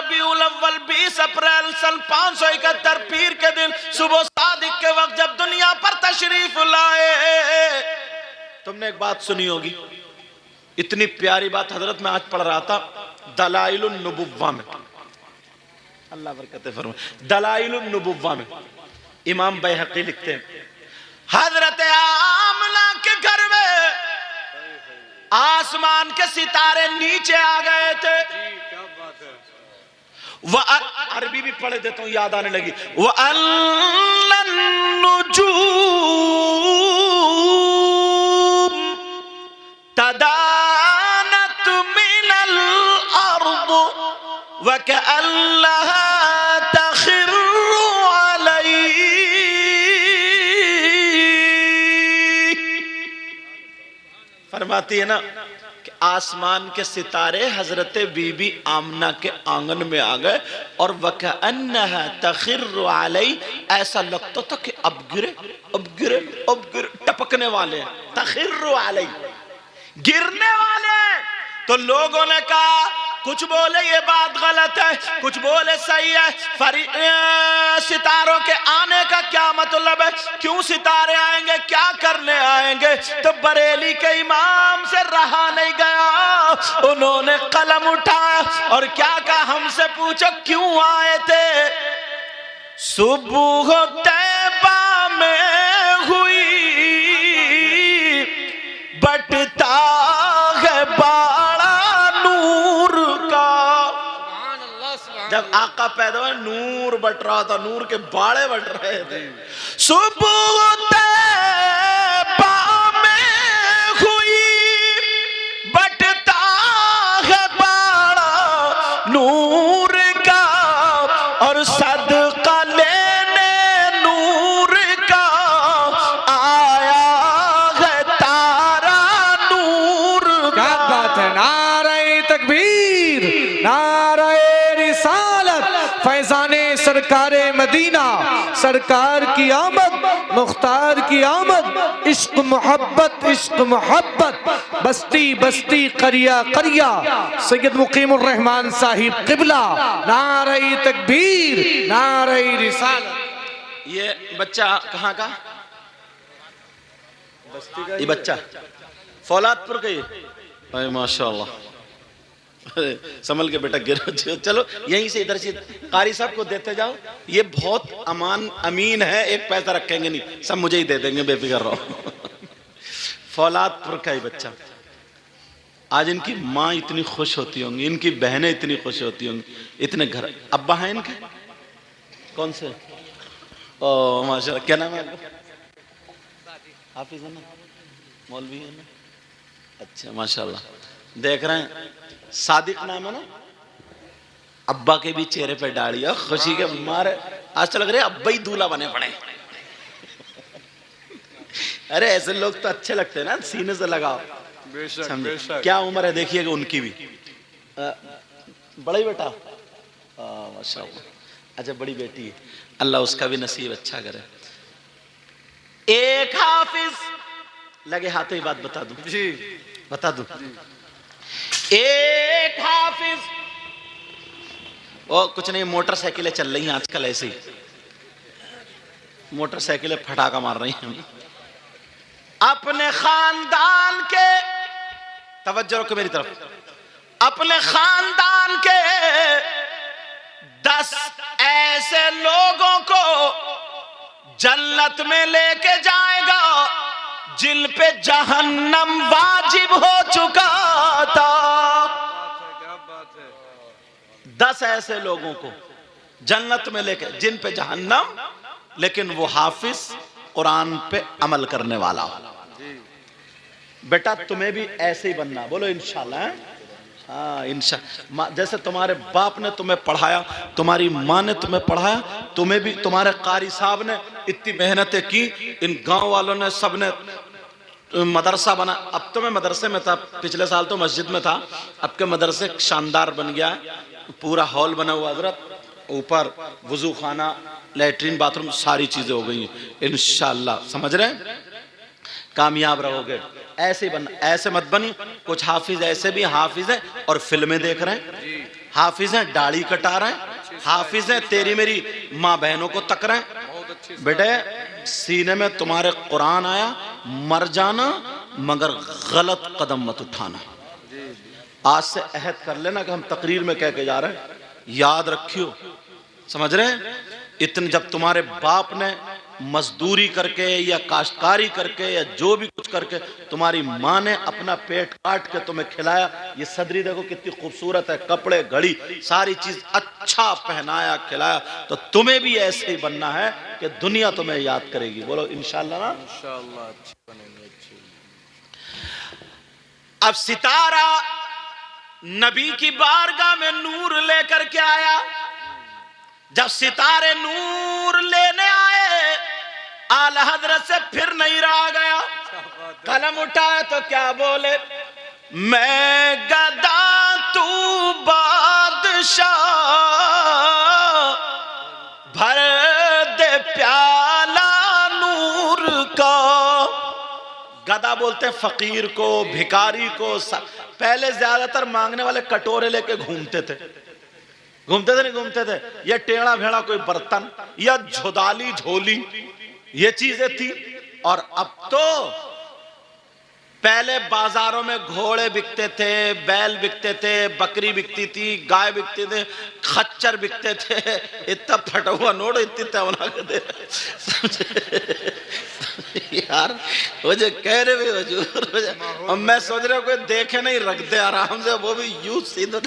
रबीउल अव्वल 20 अप्रैल सन 571 पीर के दिन सुबह सादिक के वक्त जब दुनिया पर तशरीफ लाए, तुमने एक बात सुनी होगी, इतनी प्यारी बात हजरत मैं आज पढ़ रहा था दलाइलुन नुबुव्वा में, अल्लाह बरकत फरमाए, दलाइलुन नुबुव्वा में इमाम बैहक़ी लिखते हैं हजरत आमना के घर में आसमान के सितारे नीचे आ गए थे। वह अरबी भी पढ़ देता हूं, याद आने लगी। वह तदानत मिनल अर्द व कअन्नहा तखिर्रु अलैहि। फरमाती है ना कि आसमान के सितारे हजरत बीबी आमना के आंगन में आ गए और वकअन्नहा तखिर्रु अलैहि, ऐसा लगता था कि अब गिरे अब गिरे अब गिरे, टपकने वाले हैं, तखिर्रु अलैहि, गिरने वाले। तो लोगों ने कहा, कुछ बोले ये बात गलत है, कुछ बोले सही है, सितारों के आने का क्या मतलब है, क्यों सितारे आएंगे, क्या करने आएंगे। तो बरेली के इमाम से रहा नहीं गया, उन्होंने कलम उठाया और क्या कहा, हमसे पूछो क्यों आए थे। सुबह तैबा में हुई बटता है बाड़ा नूर का। जब आका पैदा हुआ नूर बट रहा था, नूर के बाड़े बट रहे थे। सुबह तैबा में हुई बटता है बाड़ा नूर का और सदका लेने नूर का आया है तारा नूर का। क्या बात है, नारे तकबीर, नारे रिसालत, फैजाने सरकारे मदीना, सरकार की आमद, मुख्तार की आमद, इश्क मोहब्बत इश्क मोहब्बत, बस्ती बस्ती करिया करिया, सैयद मुकीमुर रहमान साहिब किबला, नारे तकबीर, नारे रिसालत। ये बच्चा कहाँ का, ये बच्चा फौलादपुर का, ये माशाल्लाह, संभल के बेटा गिर। चलो यहीं से इधर से कारी साहब को देते जाओ, ये बहुत अमीन है, एक पैसा रखेंगे नहीं, सब मुझे ही दे देंगे, बेफिक्र रहो। फौलादपुर का ही बच्चा, आज इनकी माँ इतनी खुश होती होंगी, इनकी बहनें इतनी खुश होती होंगी, इतने घर। अब्बा हैं इनके कौन से, ओ माशाल्लाह, क्या नाम है आपका? हाफिज है ना, मौलवी है ना, अच्छा माशाल्लाह। देख रहे हैं सादिक नाम है ना, अब्बा के भी चेहरे पे दाढ़ी है, खुशी के मारे आज तो लग रहे अब्बा ही दूल्हा बने पड़े। अरे ऐसे लोग तो अच्छे लगते हैं ना, सीने से लगाओ। बेशक, बेशक। क्या उम्र है देखिएगा उनकी भी, बड़ा ही बेटा माशाल्लाह, अच्छा बड़ी बेटी है, अल्लाह उसका भी नसीब अच्छा करे। एक हाफिज लगे हाथों ही बात बता दूं जी, बता दूं, एक हाफिज, वो कुछ नहीं, मोटरसाइकिलें चल रही हैं आजकल, ऐसे ही मोटरसाइकिलें फटाका मार रही हैं, अपने खानदान के, तवज्जो रखो मेरी तरफ, अपने खानदान के 10 ऐसे लोगों को जन्नत में लेके जाएगा जिन पे जहन्नम वाजिब हो चुका था। 10 ऐसे लोगों को जन्नत में लेके, जिन पे जहन्नम, लेकिन वो हाफिज, कुरान पे अमल करने वाला। बेटा तुम्हें भी ऐसे ही बनना, बोलो इंशाल्लाह। हाँ इंशाल्लाह, जैसे तुम्हारे बाप ने तुम्हें पढ़ाया, तुम्हारी माँ ने तुम्हें पढ़ाया, तुम्हें भी तुम्हारे कारी साहब ने इतनी मेहनतें की, इन गांव वालों ने, सब ने मदरसा बना। अब तो मैं मदरसे में था, पिछले साल तो मस्जिद में था, अब के मदरसे शानदार बन गया, पूरा हॉल बना हुआ हजरत, ऊपर वजू खाना, लैट्रिन, बाथरूम, सारी चीजें हो गई इंशाल्लाह। समझ रहे हैं, कामयाब रहोगे। ऐसे ही बनना, ऐसे मत बनी। कुछ हाफिज ऐसे भी हाफिज हैं और फिल्में देख रहे हैं, हाफिज हैं दाढ़ी कटा रहे हैं, हाफिज हैं तेरी मेरी माँ बहनों को तक रहे हैं। बेटे सीने में तुम्हारे कुरान आया, मर जाना मगर गलत कदम मत उठाना। आज से अहद कर लेना कि हम तकरीर में कह के जा रहे हैं, याद रखियो। समझ रहे हैं? इतने जब तुम्हारे बाप ने मजदूरी करके या काश्तकारी करके या जो भी कुछ करके तुम्हारी माँ ने अपना पेट काट के तुम्हें खिलाया, ये सदरी देखो कितनी खूबसूरत है, कपड़े घड़ी सारी चीज अच्छा पहनाया खिलाया, तो तुम्हें भी ऐसे ही बनना है कि दुनिया तुम्हें याद करेगी। बोलो इंशाअल्लाह ना। इंशाअल्लाह अच्छी बनेंगे, अच्छी। अब सितारा नबी की बारगाह में नूर लेकर के आया। जब सितारे नूर लेने आए, आला हजरत से फिर नहीं रहा गया, कलम उठाया तो क्या बोले, मैं गदा तू बादशाह, भर दे प्याला नूर का। गदा बोलते हैं फकीर को, भिखारी को। पहले ज्यादातर मांगने वाले कटोरे लेके घूमते थे, घूमते थे नहीं घूमते थे, ये टेढ़ा भेड़ा कोई बर्तन या झोदाली झोली ये चीजें थी। और अब तो पहले बाजारों में घोड़े बिकते थे, बैल बिकते थे, बकरी बिकती थी, गाय बिकते थे, खच्चर बिकते थे। इतना फटा हुआ नोट इतनी तवना कर दे यार, वो जो कह रहे भी हजूर, अब मैं सोच रहा हूँ कोई देखे नहीं, रख दे आराम से, वो भी यूं सीधा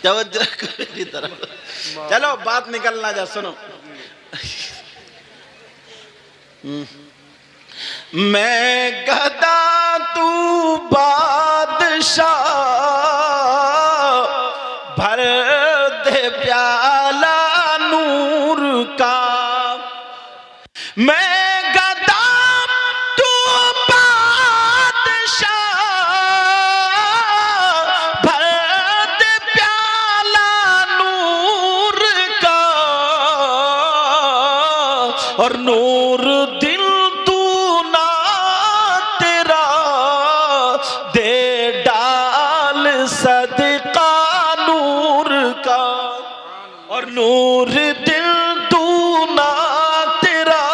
मेरी तरफ। चलो बात निकलना जा, सुनो। मैं गदा तू बादशाह, भर दे प्याला नूर का। मैं गदा तू बादशाह, भर दे प्याला नूर का। और नूर दिल तू ना तेरा, दे डाल सदका नूर का। और नूर दिल तू ना तेरा,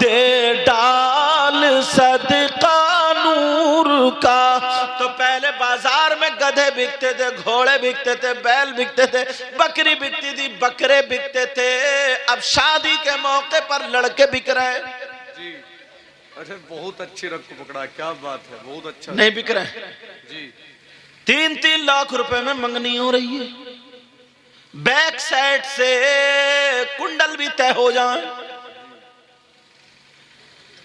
दे डाल सदका नूर का। तो पहले बाजार में गधे बिकते थे, घोड़े बिकते थे, बैल बिकते थे, बकरी बिकती थी, बकरे बिकते थे। अब शादी के मौके पर लड़के बिक रहे हैं जी। अरे बहुत अच्छी रंग को पकड़ा, क्या बात है, बहुत अच्छा। नहीं बिक रहे हैं जी। 3-3 लाख रुपए में मंगनी हो रही है। बैक साइड से कुंडल भी तय हो जाए,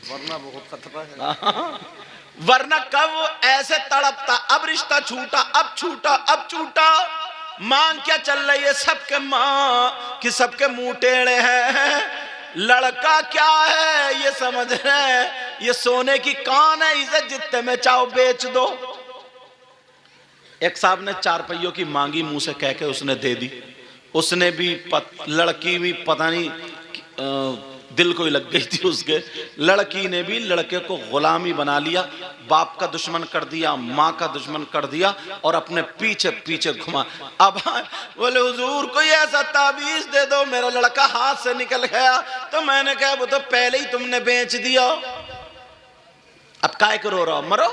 वरना बहुत खतरा है। वरना कब ऐसे तड़पता, अब रिश्ता छूटा, अब छूटा, अब छूटा। मांग क्या चल रही है सबके, मां कि सबके मुंह टेढ़े हैं। लड़का क्या है ये समझ रहे हैं, ये सोने की कान है, इसे जितने में चाहो बेच दो। एक साहब ने 4 पहियों की मांगी, मुंह से कह के उसने दे दी। उसने भी लड़की भी पता नहीं दिल को ही लग गई थी उसके। लड़की ने भी लड़के को गुलामी बना लिया, बाप का दुश्मन कर दिया, माँ का दुश्मन कर दिया, और अपने पीछे पीछे घुमा। अब बोले हुजूर कोई ऐसा ताबीज दे दो, मेरा लड़का हाथ से निकल गया। तो मैंने कहा वो तो पहले ही तुमने बेच दिया, अब काय करो, रो मरो।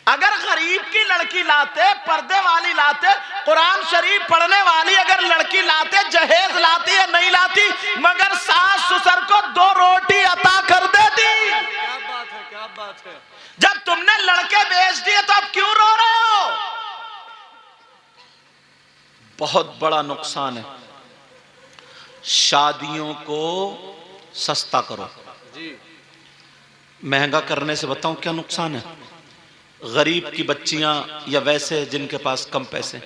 अगर गरीब की लड़की लाते, पर्दे वाली लाते, कुरान शरीफ पढ़ने वाली अगर लड़की लाते, जहेज लाती या नहीं लाती, मगर सास ससुर को 2 रोटी अता कर देती। क्या बात है, क्या बात है। जब तुमने लड़के बेच दिए तो अब क्यों रो रहे हो? बहुत बड़ा नुकसान है। शादियों को सस्ता करो जी। महंगा करने से बताऊं क्या नुकसान है। गरीब की बच्चियां या वैसे जिनके पास कम पैसे,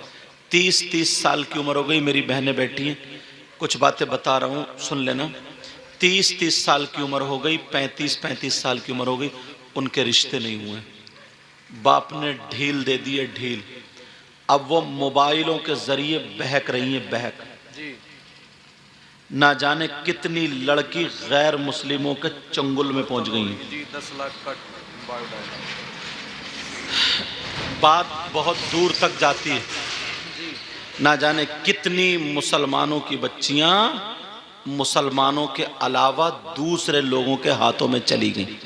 30-30 साल की उम्र हो गई, मेरी बहनें बैठी हैं, कुछ बातें बता रहा हूँ सुन लेना। 30-30 साल की उम्र हो गई, 35-35 साल की उम्र हो गई, उनके रिश्ते नहीं हुए। बाप ने ढील दे दी है, ढील। अब वो मोबाइलों के जरिए बहक रही हैं, बहक। जी। ना जाने कितनी लड़की गैर मुस्लिमों के चंगुल में पहुंच गई हैं। जी 10 लाख का बायोडाटा। बात बहुत दूर तक जाती है। ना जाने कितनी मुसलमानों की बच्चियां मुसलमानों के अलावा दूसरे लोगों के हाथों में चली गई,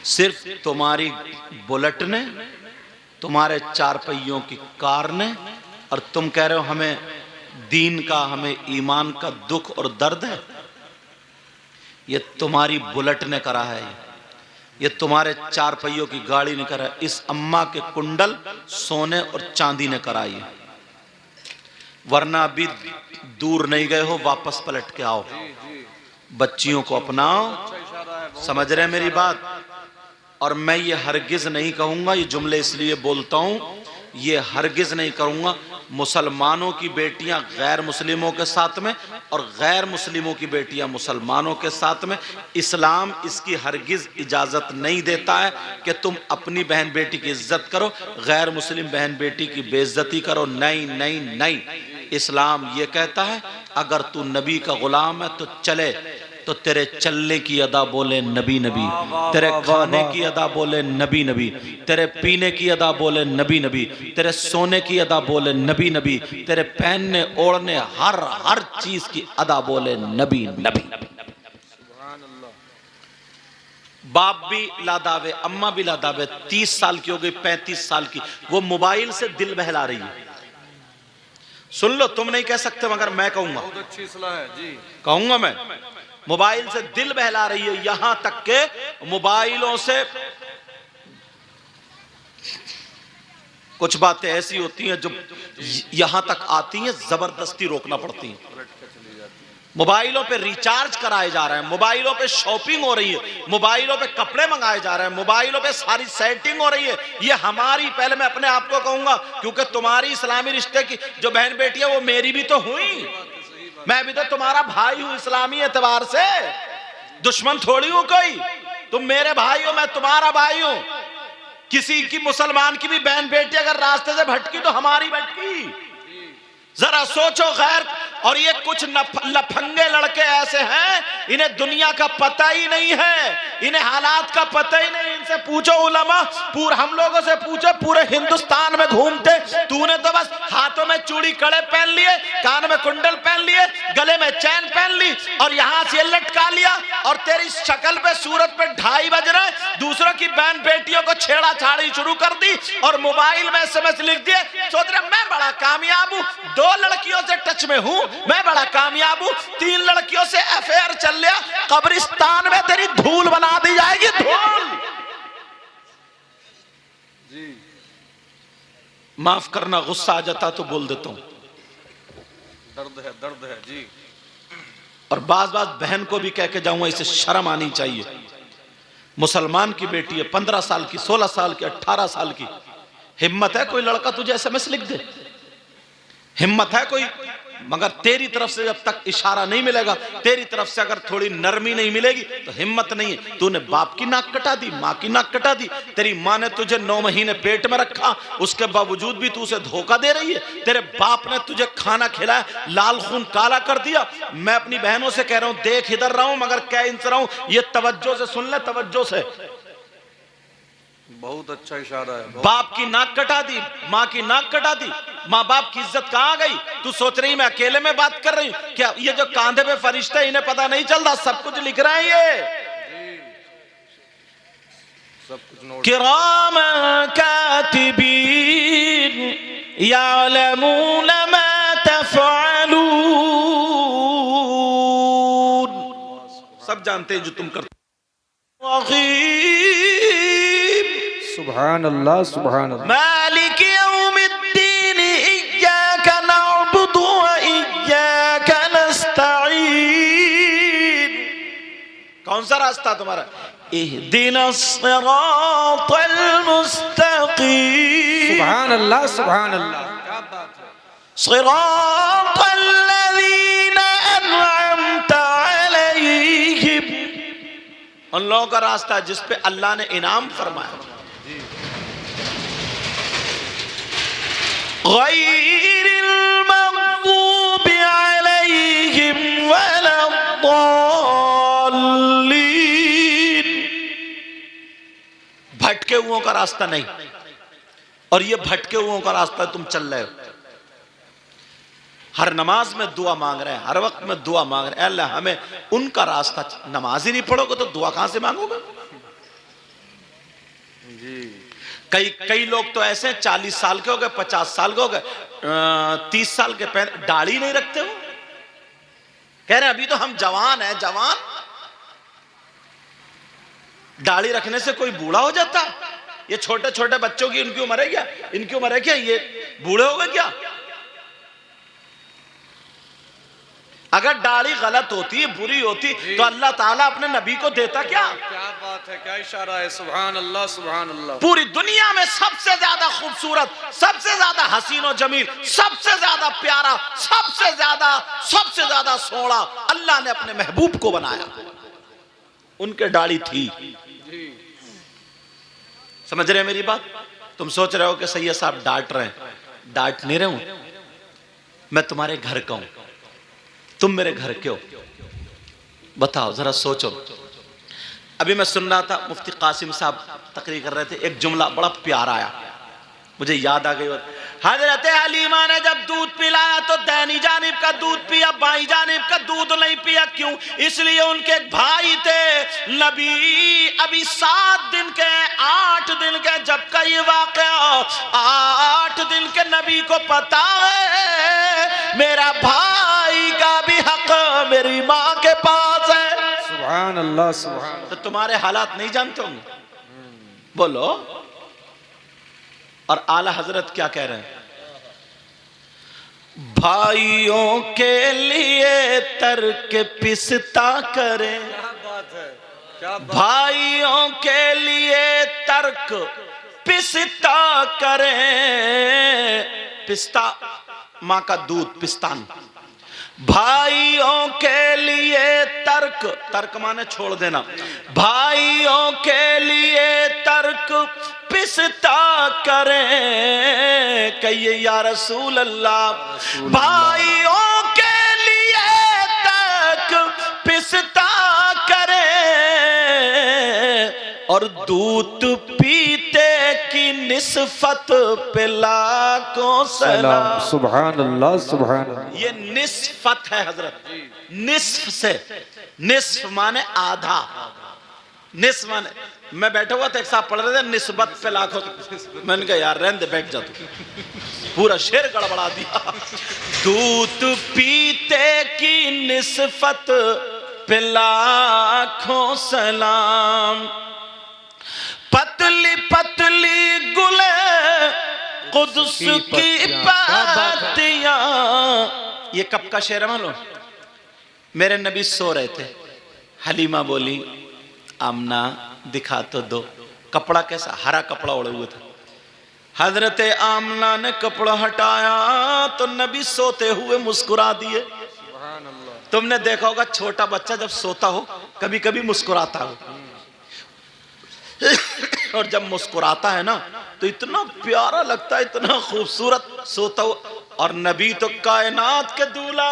सिर्फ तुम्हारी बुलेट ने, तुम्हारे चार पहियों की कार ने, और तुम कह रहे हो हमें दीन का, हमें ईमान का दुख और दर्द है। ये तुम्हारी बुलेट ने करा है, ये तुम्हारे चार पहियों की गाड़ी ने करा है, इस अम्मा के कुंडल सोने और चांदी ने कराई है। वरना अभी दूर नहीं गए हो, वापस पलट के आओ, बच्चियों को अपनाओ। समझ रहे हैं मेरी बात? और मैं ये हरगिज नहीं कहूंगा, ये जुमले इसलिए बोलता हूं, ये हरगिज नहीं करूंगा मुसलमानों की बेटियां गैर मुस्लिमों के साथ में और गैर मुस्लिमों की बेटियां मुसलमानों के साथ में। इस्लाम इसकी हरगिज इजाजत नहीं देता है कि तुम अपनी बहन बेटी की इज्जत करो, गैर मुस्लिम बहन बेटी की बेइज्जती करो। नहीं नहीं नहीं, इस्लाम ये कहता है अगर तू नबी का गुलाम है तो चले तो तेरे चलने की अदा बोले नबी नबी, तेरे खाने की अदा बोले नबी नबी, तेरे पीने की अदा बोले नबी नबी, तेरे सोने की अदा बोले नबी नबी, तेरे पहनने ओढ़ने हर हर चीज की अदा बोले नबी नबी। बाप भी लादावे, अम्मा भी लादावे, 30 साल की हो गई, 35 साल की, वो मोबाइल से दिल बहला रही है। सुन लो, तुम नहीं कह सकते मगर मैं कहूंगा, बहुत अच्छी सलाह है जी, कहूंगा मैं। मोबाइल से दिल बहला रही है, यहां तक के मोबाइलों से कुछ बातें ऐसी होती हैं जो यहां तक आती हैं, जबरदस्ती रोकना पड़ती है। मोबाइलों पे रिचार्ज कराए जा रहे हैं, मोबाइलों पे शॉपिंग हो रही है, मोबाइलों पे कपड़े मंगाए जा रहे हैं, मोबाइलों पे सारी सेटिंग हो रही है। ये हमारी, पहले मैं अपने आप को कहूंगा, क्योंकि तुम्हारी इस्लामी रिश्ते की जो बहन बेटी है वो मेरी भी तो हुई, मैं भी तो तुम्हारा भाई हूं इस्लामी एतबार से, दुश्मन थोड़ी हूं कोई। तुम मेरे भाई हो, मैं तुम्हारा भाई हूं। किसी की मुसलमान की भी बहन बेटी अगर रास्ते से भटकी तो हमारी भटकी। जरा सोचो खैर। और ये कुछ लफंगे लड़के ऐसे हैं, इन्हें दुनिया का पता ही नहीं है, इन्हें हालात का पता ही नहीं। इनसे पूछो उलमा, हम लोगों से पूछो, पूरे हिंदुस्तान में घूमते, तूने तो बस हाथों में चूड़ी कड़े पहन लिए, कान में कुंडल पहन लिए, गले में चैन पहन ली और यहां से लटका लिया, और तेरी शक्ल पे सूरत पे 2:30 बज रहे, दूसरों की बहन बेटियों को छेड़ा छाड़ी शुरू कर दी और मोबाइल में SMS लिख दिए। सोच रहे मैं बड़ा कामयाब हूं, 2 लड़कियों से टच में हूं, मैं बड़ा कामयाब हूं, 3 लड़कियों से अफेयर चल लिया। कब्रिस्तान में तेरी धूल बना दी जाएगी, धूल। जी माफ करना, गुस्सा आ जाता तो बोल देता हूं, दर्द है जी। और बाज बहन को भी कह के जाऊंगा, इसे शर्म आनी चाहिए। मुसलमान की बेटी है, 15 साल की, 16 साल की, 18 साल की, हिम्मत है कोई लड़का तुझे SMS लिख दे? हिम्मत है कोई? मगर तेरी तरफ से जब तक इशारा नहीं मिलेगा, तेरी तरफ से अगर थोड़ी नरमी नहीं मिलेगी तो हिम्मत नहीं है। तूने बाप की नाक कटा दी, माँ की नाक कटा दी, तेरी माँ ने तुझे 9 महीने पेट में रखा, उसके बावजूद भी तू उसे धोखा दे रही है। तेरे बाप ने तुझे खाना खिलाया, लाल खून काला कर दिया। मैं अपनी बहनों से कह रहा हूं, देख इधर रहा हूं मगर कह इनसे रहा हूं, ये तवज्जो से सुन ले, तवज्जो से। बहुत अच्छा इशारा है। बाप की नाक कटा दी, माँ की नाक कटा दी, माँ बाप की इज्जत कहाँ गई? तू सोच रही मैं अकेले में बात कर रही हूँ क्या? ये जो कांधे पे फरिश्ते, इन्हें पता नहीं चलता, सब कुछ लिख रहे हैं ये। सब कुछ नोट। किराम कातिबीन यालमून मा तफ़अलून, सब जानते हैं जो तुम करते। सुभान अल्लाह, सुभान अल्लाह। मालिक यौमिद्दीन इय्याका नअबुदु व इय्याका नस्तईन। कौन सा रास्ता तुम्हारा? इहदिनस सिरातल मुस्तकीम। सुभान अल्लाह, सुभान अल्लाह, क्या बात है। सिरातल लज़ीना अनअमता अलैहिम, उन लोगों का रास्ता जिस पे अल्लाह ने इनाम फरमाया। गैरिल मग़ज़ूबि अलैहिम वलद्दाल्लीन, भटके हुओं का रास्ता नहीं, और ये भटके हुओं का रास्ता तुम चल रहे हो। हर नमाज में दुआ मांग रहे हैं, हर वक्त में दुआ मांग रहे हैं, अल्लाह हमें उनका रास्ता। नमाज ही नहीं पढ़ोगे तो दुआ कहां से मांगोगे? कई लोग तो ऐसे 40 साल के हो गए, 50 साल के हो गए, 30 साल के पहले दाढ़ी नहीं रखते हो, कह रहे हैं अभी तो हम जवान हैं। जवान दाढ़ी रखने से कोई बूढ़ा हो जाता? ये छोटे छोटे बच्चों की इनकी उम्र है क्या? इनकी उम्र है क्या? ये बूढ़े हो गए क्या? अगर दाढ़ी गलत होती, बुरी होती तो अल्लाह ताला अपने नबी को देता क्या? क्या बात है, क्या इशारा है। सुभान अल्लाह, सुभान अल्लाह। पूरी दुनिया में सबसे ज्यादा खूबसूरत, सबसे ज्यादा हसीन और जमील, सबसे ज्यादा प्यारा, सबसे ज्यादा सोहना अल्लाह ने अपने महबूब को बनाया। उनके दाढ़ी थी। समझ रहे हैं मेरी बात? तुम सोच रहे हो कि सैयद साहब डांट रहे हैं। डांट नहीं रहे हूं, मैं तुम्हारे घर का हूं, तुम मेरे घर के हो। बताओ जरा सोचो। अभी मैं सुन रहा था, मुफ्ती कासिम साहब तकरीर कर रहे थे, एक जुमला बड़ा प्यारा आया, मुझे याद आ गई। हजरत हलीमा ने जब दूध पिलाया तो दैनी जानिब का दूध पिया, बाई जानिब का दूध नहीं पिया। क्यों? इसलिए उनके भाई थे नबी, अभी 7 दिन के 8 दिन के जब का ये वाक़या, 8 दिन के नबी को पता है मेरा भाई का भी हक मेरी माँ के पास है। सुभान अल्लाह, सुभान। तो तुम्हारे हालात नहीं जानते होंगे, बोलो। और आला हजरत क्या कह रहे हैं? भाइयों के लिए तर्क पिस्ता करें। क्या बात है, क्या बात। भाइयों के लिए तर्क पिस्ता करें। पिस्ता माँ का दूध, पिस्तान। भाइयों के लिए तर्क, तर्क माने छोड़ देना। भाइयों के लिए तर्क पिस्ता करें, कहिए या रसूल अल्लाह। भाइयों के लिए तर्क पिस्ता करें और दूध पीते की निस्फत पे लाखों सलाम। सुभान अल्लाह, सुभान अल्लाह। ये निस्फत है हजरत, निस्फ से, निस्फ माने आधा, निस्फ माने। मैं बैठा हुआ था, एक साहब पढ़ रहे थे निस्बत पे लाखों, मैंने कहा यार रहने दे, बैठ जा तू, पूरा शेर गड़बड़ा दिया। दूध पीते की निस्फत पे लाखों सलाम, पतली पतली गुले कुद्स की पत्तियां। ये कब का शेर है मालूम? मेरे नबी सो रहे थे, हलीमा बोली आमना दिखा तो दो। कपड़ा कैसा? हरा कपड़ा ओढ़े हुए था। हजरत आमना ने कपड़ा हटाया तो नबी सोते हुए मुस्कुरा दिए। तुमने देखा होगा छोटा बच्चा जब सोता हो कभी कभी मुस्कुराता हो, और जब मुस्कुराता है ना तो इतना प्यारा लगता है, इतना खूबसूरत सोता हो। और नबी तो कायनात के दूल्हा,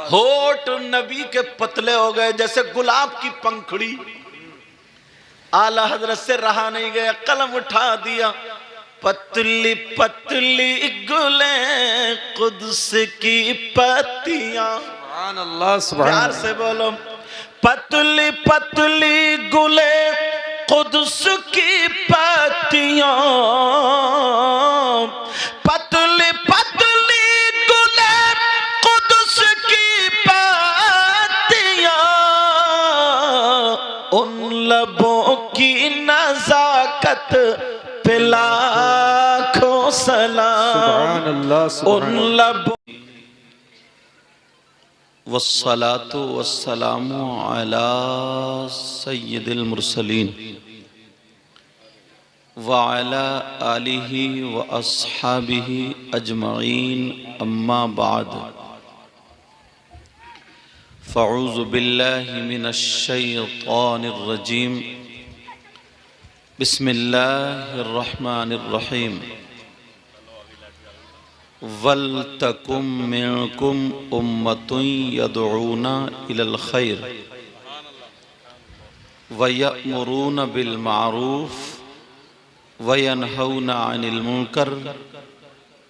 होठ नबी के पतले हो गए जैसे गुलाब की पंखुड़ी। आला हजरत से रहा नहीं गया, कलम उठा दिया। पतली पतली गुले कुद्स की पत्तियां। सुभान अल्लाह, सुभान। प्यार से बोलो, पतली पतली गुले कुद्स की पत्तियां, पतली पतली गुले कुद्स की पत्तियां, उन लबों की नजाकत पे लाखों सलाम। सुभान अल्लाह, सुभान। उन लबों वस्सलातु वस्सलामु अला सय्यिदिल मुरसलीन व अला आलिहि व अस्हाबिहि अजमईन, अम्मा बाद। फ़अऊज़ु बिल्लाहि मिनश शैतानिर रजीम, बिस्मिल्लाहिर रहमानिर रहीम। वलतकुम मिनकुम उम्मतुन यदऊना इलल खैर व यअमुरूना बिल मारूफ वयनहौना अनिल मुनकर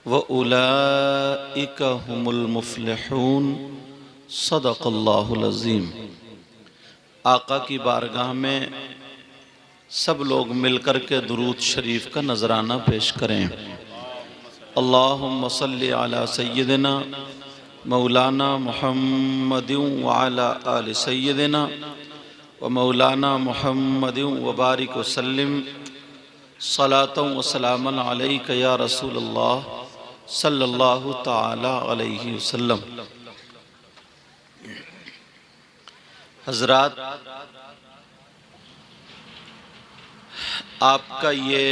व उलाइका हुमुल मुफ्लिहून। सदक़ल्लाहुल अज़ीम। आका की बारगाह में सब लोग मिलकर के दुरूद शरीफ का नजराना पेश करें। अल्लाहुम्मा सल्लि अला सय्यिदिना मौलाना मुहम्मदिन व अला आलि सय्यिदिना व मौलाना मुहम्मदिन व बारिक वसल्लिम सलातन व सलामन अलैका या रसूलल्लाह सल्लल्लाहु तआला अलैहि वसल्लम। हज़रात, आपका ये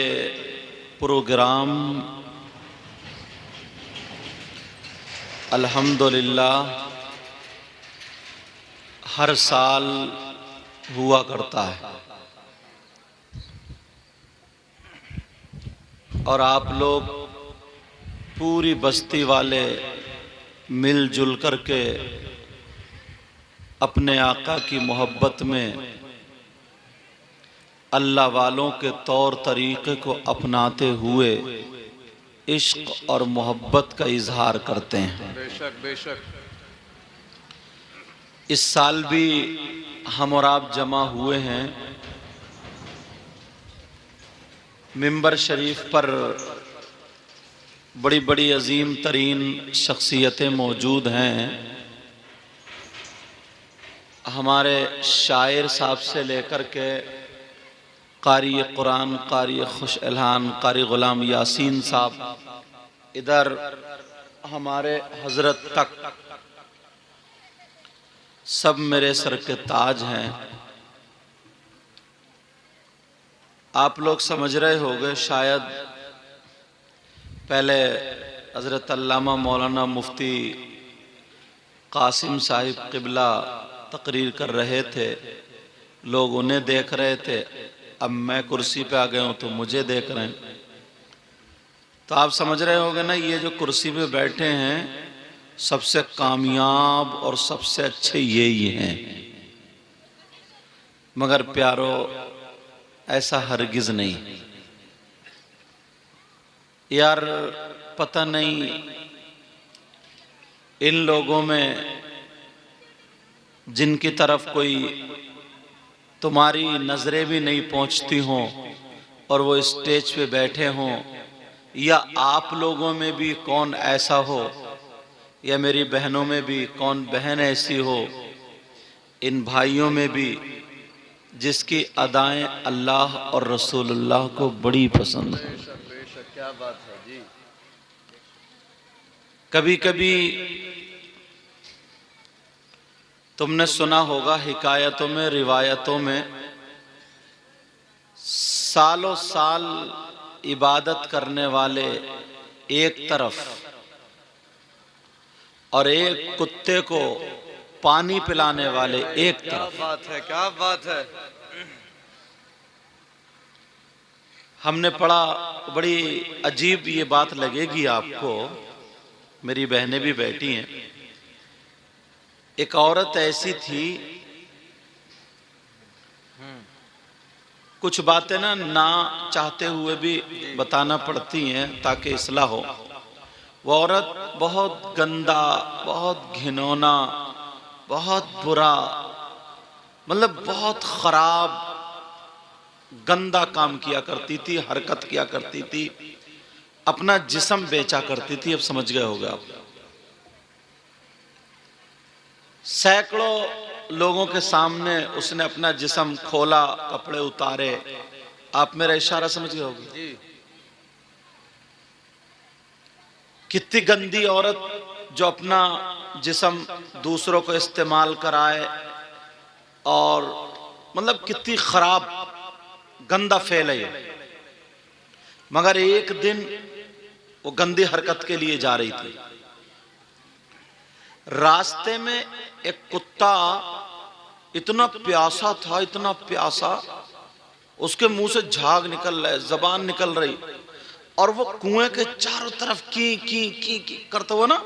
प्रोग्राम अल्हम्दुलिल्लाह हर साल हुआ करता है और आप लोग पूरी बस्ती वाले मिलजुल करके अपने आका की मोहब्बत में अल्लाह वालों के तौर तरीक़े को अपनाते हुए इश्क और मोहब्बत का इजहार करते हैं। बेशक बेशक। इस साल भी हम और आप जमा हुए हैं। मिंबर शरीफ पर बड़ी बड़ी अजीम तरीन शख्सियतें मौजूद हैं। हमारे शायर साहब से लेकर के कारी कुरान, कारी खुश एलहान, कारी गुलाम यासीन साहब, इधर हमारे हजरत तक सब मेरे सर के ताज हैं। आप लोग समझ रहे होंगे शायद, पहले हजरत अल्लामा मौलाना मुफ्ती कासिम साहिब क़िबला तकरीर कर रहे थे, लोग उन्हें देख रहे थे। अब मैं कुर्सी पे आ गया हूँ तो मुझे देख रहे हैं। तो आप समझ रहे होंगे ना, ये जो कुर्सी पे बैठे हैं सबसे कामयाब और सबसे अच्छे यही हैं। मगर प्यारो, ऐसा हरगिज नहीं यार। पता नहीं इन लोगों में जिनकी तरफ कोई तुम्हारी नजरें भी नहीं पहुंचती हों और वो स्टेज पे बैठे हों, या आप लोगों में भी कौन ऐसा हो, या मेरी बहनों में भी कौन बहन ऐसी हो, इन भाइयों में भी जिसकी अदाएं अल्लाह और रसूलुल्लाह को बड़ी पसंद है। बेशक बेशक, क्या बात है जी। कभी कभी तुमने सुना होगा हिकायतों में, रिवायतों में, सालों साल इबादत करने वाले एक तरफ और एक कुत्ते को पानी पिलाने वाले एक क्या तरफ। बात है, क्या बात है। हमने पढ़ा, बड़ी अजीब ये बात लगेगी आपको, मेरी बहनें भी बैठी हैं। एक औरत ऐसी थी, कुछ बातें ना चाहते हुए भी बताना पड़ती हैं ताकि इस्लाह हो। वो औरत बहुत गंदा, बहुत घिनौना, बहुत बुरा, मतलब बहुत खराब गंदा काम किया करती थी, हरकत किया करती थी, अपना जिस्म बेचा करती थी। अब समझ गए होगे आप। सैकड़ों लोगों के सामने उसने अपना जिस्म खोला, कपड़े उतारे। आप मेरा इशारा समझ गए होगे। जी। कितनी गंदी औरत जो अपना जिस्म दूसरों को इस्तेमाल कराए, और मतलब कितनी खराब गंदा फेल है ये। मगर एक दिन वो गंदी हरकत के लिए जा रही थी। रास्ते में एक कुत्ता इतना प्यासा था, इतना प्यासा, उसके मुंह से झाग निकल रहा है, जबान निकल रही, और वो कुएं के चारों तरफ की करते हुए ना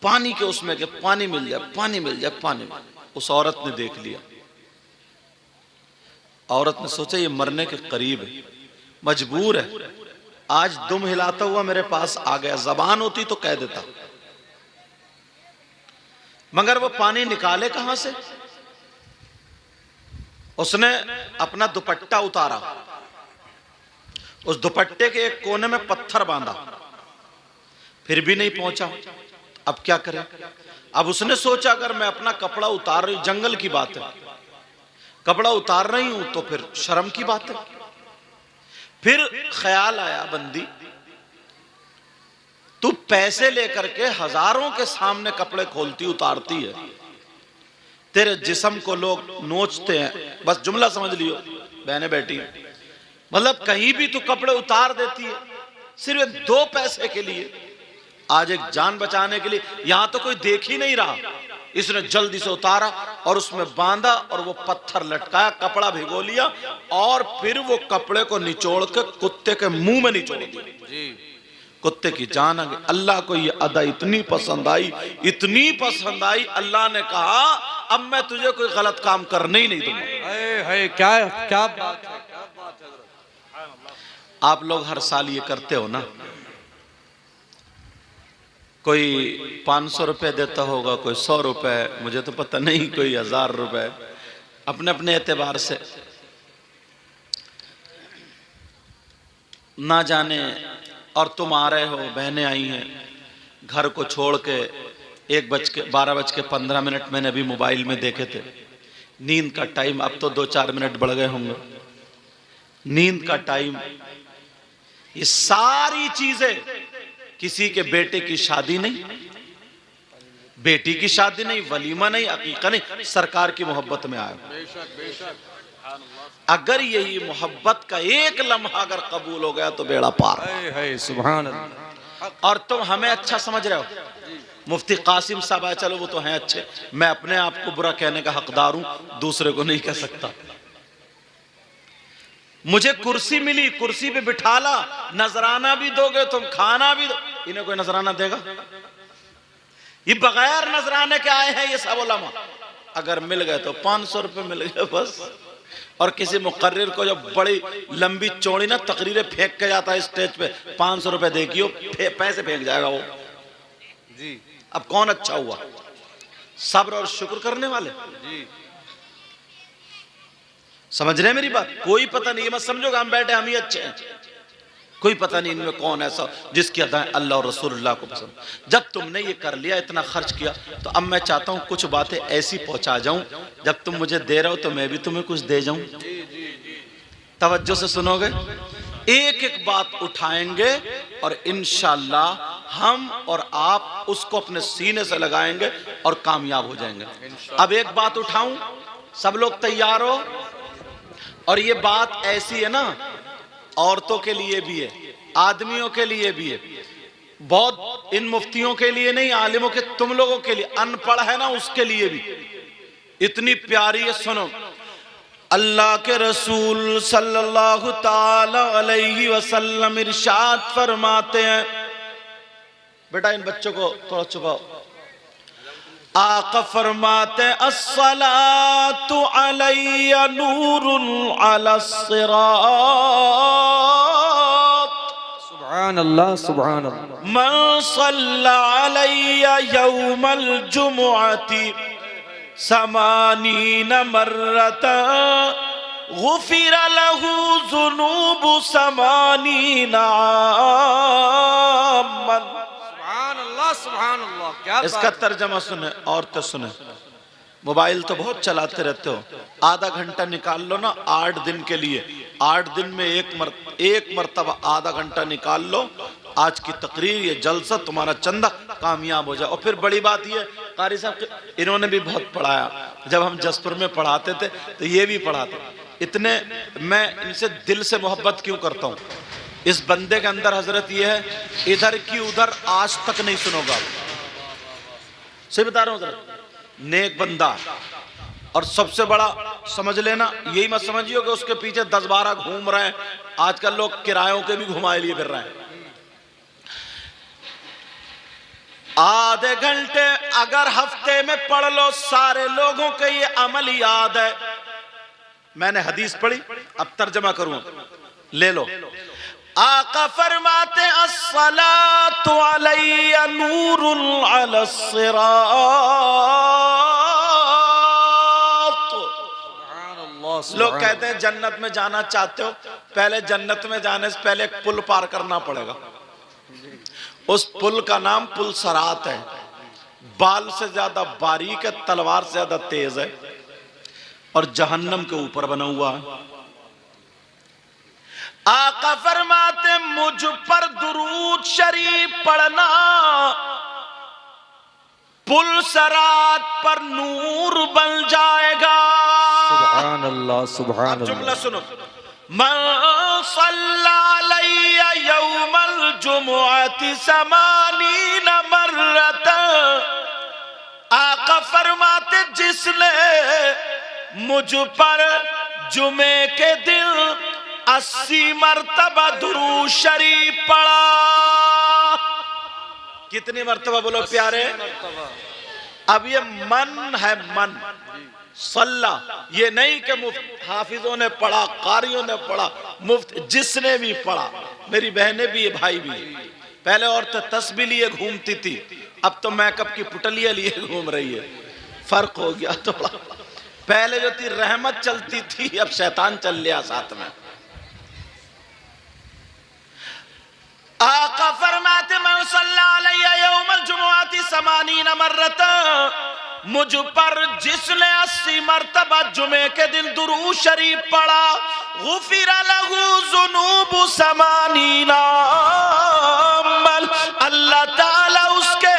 पानी के उसमें के पानी मिल जाए, पानी मिल जाए, पानी। उस औरत ने देख लिया। औरत ने सोचा ये मरने के करीब है, मजबूर है। आज दुम हिलाता हुआ मेरे पास आ गया, जबान होती तो कह देता, मगर वो पानी निकाले कहां से? उसने अपना दुपट्टा उतारा, उस दुपट्टे के एक कोने में पत्थर बांधा, फिर भी नहीं पहुंचा। अब क्या करे? अब उसने सोचा अगर मैं अपना कपड़ा उतार रही, जंगल की बात है, कपड़ा उतार रही हूं तो फिर शर्म की बात है। फिर ख्याल आया, बंदी तू पैसे लेकर के हजारों के सामने कपड़े खोलती उतारती है, तेरे जिस्म को लोग नोचते हैं, बस जुमला समझ लियो बहने बैठी, मतलब कहीं भी तू कपड़े उतार देती है सिर्फ 2 पैसे के लिए, आज एक जान बचाने के लिए। यहां तो कोई देख ही नहीं रहा, इसने जल्दी से उतारा और उसमें बांधा और वो पत्थर लटकाया, कपड़ा भिगो लिया और फिर वो कपड़े को निचोड़ के कुत्ते के मुंह में निचोड़ दिया। कुत्ते की जान आ गई। अल्लाह को ये अदा इतनी पसंद आई, इतनी पसंद आई, अल्लाह ने कहा अब मैं तुझे कोई गलत काम करने ही नहीं दूंगा। है क्या क्या बात है, क्या बात है। आप लोग हर साल ये करते हो ना, कोई 500 रुपए देता होगा, कोई 100 रुपए, मुझे तो पता नहीं, कोई 1000 रुपए, अपने अपने एतबार से। ना जाने, और तुम आ रहे हो, बहनें आई हैं घर को छोड़ के, 12:15 मैंने अभी मोबाइल में देखे थे, नींद का टाइम, अब तो 2-4 मिनट बढ़ गए होंगे, नींद का टाइम। ये सारी चीजें, किसी के बेटे की शादी नहीं, बेटी की शादी नहीं, वलीमा नहीं, अकीका नहीं, सरकार की मोहब्बत में आए। बेशक बेशक। अगर यही मोहब्बत का एक लम्हा अगर कबूल हो गया तो बेड़ा पार। है सुभान अल्लाह। और तुम हमें अच्छा समझ रहे हो, मुफ्ती कासिम साहब आए, चलो वो तो हैं अच्छे, मैं अपने आप को बुरा कहने का हकदार हूं, दूसरे को नहीं कह सकता। मुझे कुर्सी मिली, कुर्सी पे बिठाला, नजराना भी दोगे तुम, खाना भी दो, इन्हें कोई नजराना देगा? ये बगैर नजराने के आए हैं ये सब उलमा। अगर मिल गए तो 500 रुपए मिल गए बस। और किसी मुकर्रिर को जब बड़ी लंबी चौड़ी ना तकरीरें फेंक के जाता है स्टेज पे, 500 रुपए देखियो, पैसे फेंक जाएगा वो जी। अब कौन अच्छा हुआ? सब्र और शुक्र करने वाले जी। समझ रहे हैं मेरी बात? कोई पता नहीं, मत समझोगे हम बैठे हम ही अच्छे हैं, कोई पता नहीं इनमें कौन ऐसा जिसकी अदाएं अल्लाह और रसूलुल्लाह को पसंद। जब तुमने ये कर लिया, इतना खर्च किया, तो अब मैं चाहता हूं कुछ बातें ऐसी पहुंचा जाऊं, जब तुम मुझे दे रहे हो तो मैं भी तुम्हें कुछ दे जाऊं। तवज्जो से सुनोगे, एक एक बात उठाएंगे और इंशाअल्लाह हम और आप उसको अपने सीने से लगाएंगे और कामयाब हो जाएंगे। अब एक बात उठाऊं, सब लोग तैयार हो? और ये बात ऐसी है ना, औरतों के लिए भी है, आदमियों के लिए भी है, बहुत इन मुफ्तियों के लिए नहीं, आलिमों के, तुम लोगों के लिए, अनपढ़ है ना उसके लिए भी इतनी प्यारी है। सुनो, अल्लाह के रसूल सल्लल्लाहु ताला अलैहि वसल्लम इरशाद फरमाते हैं, बेटा इन बच्चों को थोड़ा छुपाओ। आका फरमाते अस्सलातु अलैया नूरुन अला सिरात, सुभान अल्लाह सुभान अल्लाह। मन सल्ला अलैया यौमल जुमुअती समानीन मर्रता गुफिर लहू ज़ुनूबु समानीन आमन। सुभान अल्लाह, क्या इसका तर्जमा सुने, औरतें सुने, मोबाइल तो बहुत चलाते रहते हो, आधा घंटा निकाल लो ना 8 दिन के लिए, 8 दिन में एक मर्तबा आधा घंटा निकाल लो, आज की तकरीर, ये जलसा, तुम्हारा चंदा कामयाब हो जाए। और फिर बड़ी बात ये, कारी साहब इन्होंने भी बहुत पढ़ाया, जब हम जसपुर में पढ़ाते थे तो ये भी पढ़ाते, इतने मैं इनसे दिल से मोहब्बत क्यों करता हूँ, इस बंदे के अंदर हजरत ये है, इधर की उधर आज तक नहीं सुनोगा, सही बता रहा हूँ, नेक बंदा। और सबसे बड़ा समझ लेना, यही मत समझियो कि उसके पीछे 10-12 घूम रहे हैं, आजकल लोग किरायों के भी घुमाए लिए फिर रहे हैं। आधे घंटे अगर हफ्ते में पढ़ लो, सारे लोगों के ये अमल याद है। मैंने हदीस पढ़ी, अब तर्जमा करूं, ले लो। आका फरमाते अस्सलातु अलैया नूरुल अला सिरात। लोग कहते हैं जन्नत में जाना चाहते हो, पहले जन्नत में जाने से पहले एक पुल पार करना पड़ेगा। उस पुल का नाम पुल सरात है। बाल से ज्यादा बारीक है, तलवार से ज्यादा तेज है और जहन्नम के ऊपर बना हुआ है। आका फरमाते मुझ पर दुरूद शरीफ पढ़ना, पुल सरात पर नूर बन जाएगा। सुभान अल्लाह, सुभान अल्लाह। जुमला सुनो। मन सल्ला अलैया यौमल जुमुअति समानीन मर्रत। आका फरमाते जिसने मुझ पर जुमे के दिन 80 मरतबा दुरूद शरीफ पढ़ा। कितनी मरतबा बोलो प्यारे? अब ये मन है, मन सल्ला, ये नहीं कि मुफ्त हाफिजों ने पढ़ा, कारियों ने पढ़ा, मुफ्त जिसने भी पढ़ा। मेरी बहनें भी, भाई भी। पहले औरतें तस्बीह लिए घूमती थी, अब तो मेकअप की पुटलियां लिए घूम रही है। फर्क हो गया थोड़ा। पहले जो थी रहमत चलती थी, अब शैतान चल लिया साथ में। आका फरमाते मन सल्ला अलैया यौमल जुमुअति समानीन मर्रत। मुझ पर जिसने 80 मरतबा जुमे के दिन दुरूद शरीफ पढ़ा, गुफिरा लहू ज़ुनूबु समानीना अमल। अल्लाह ताला उसके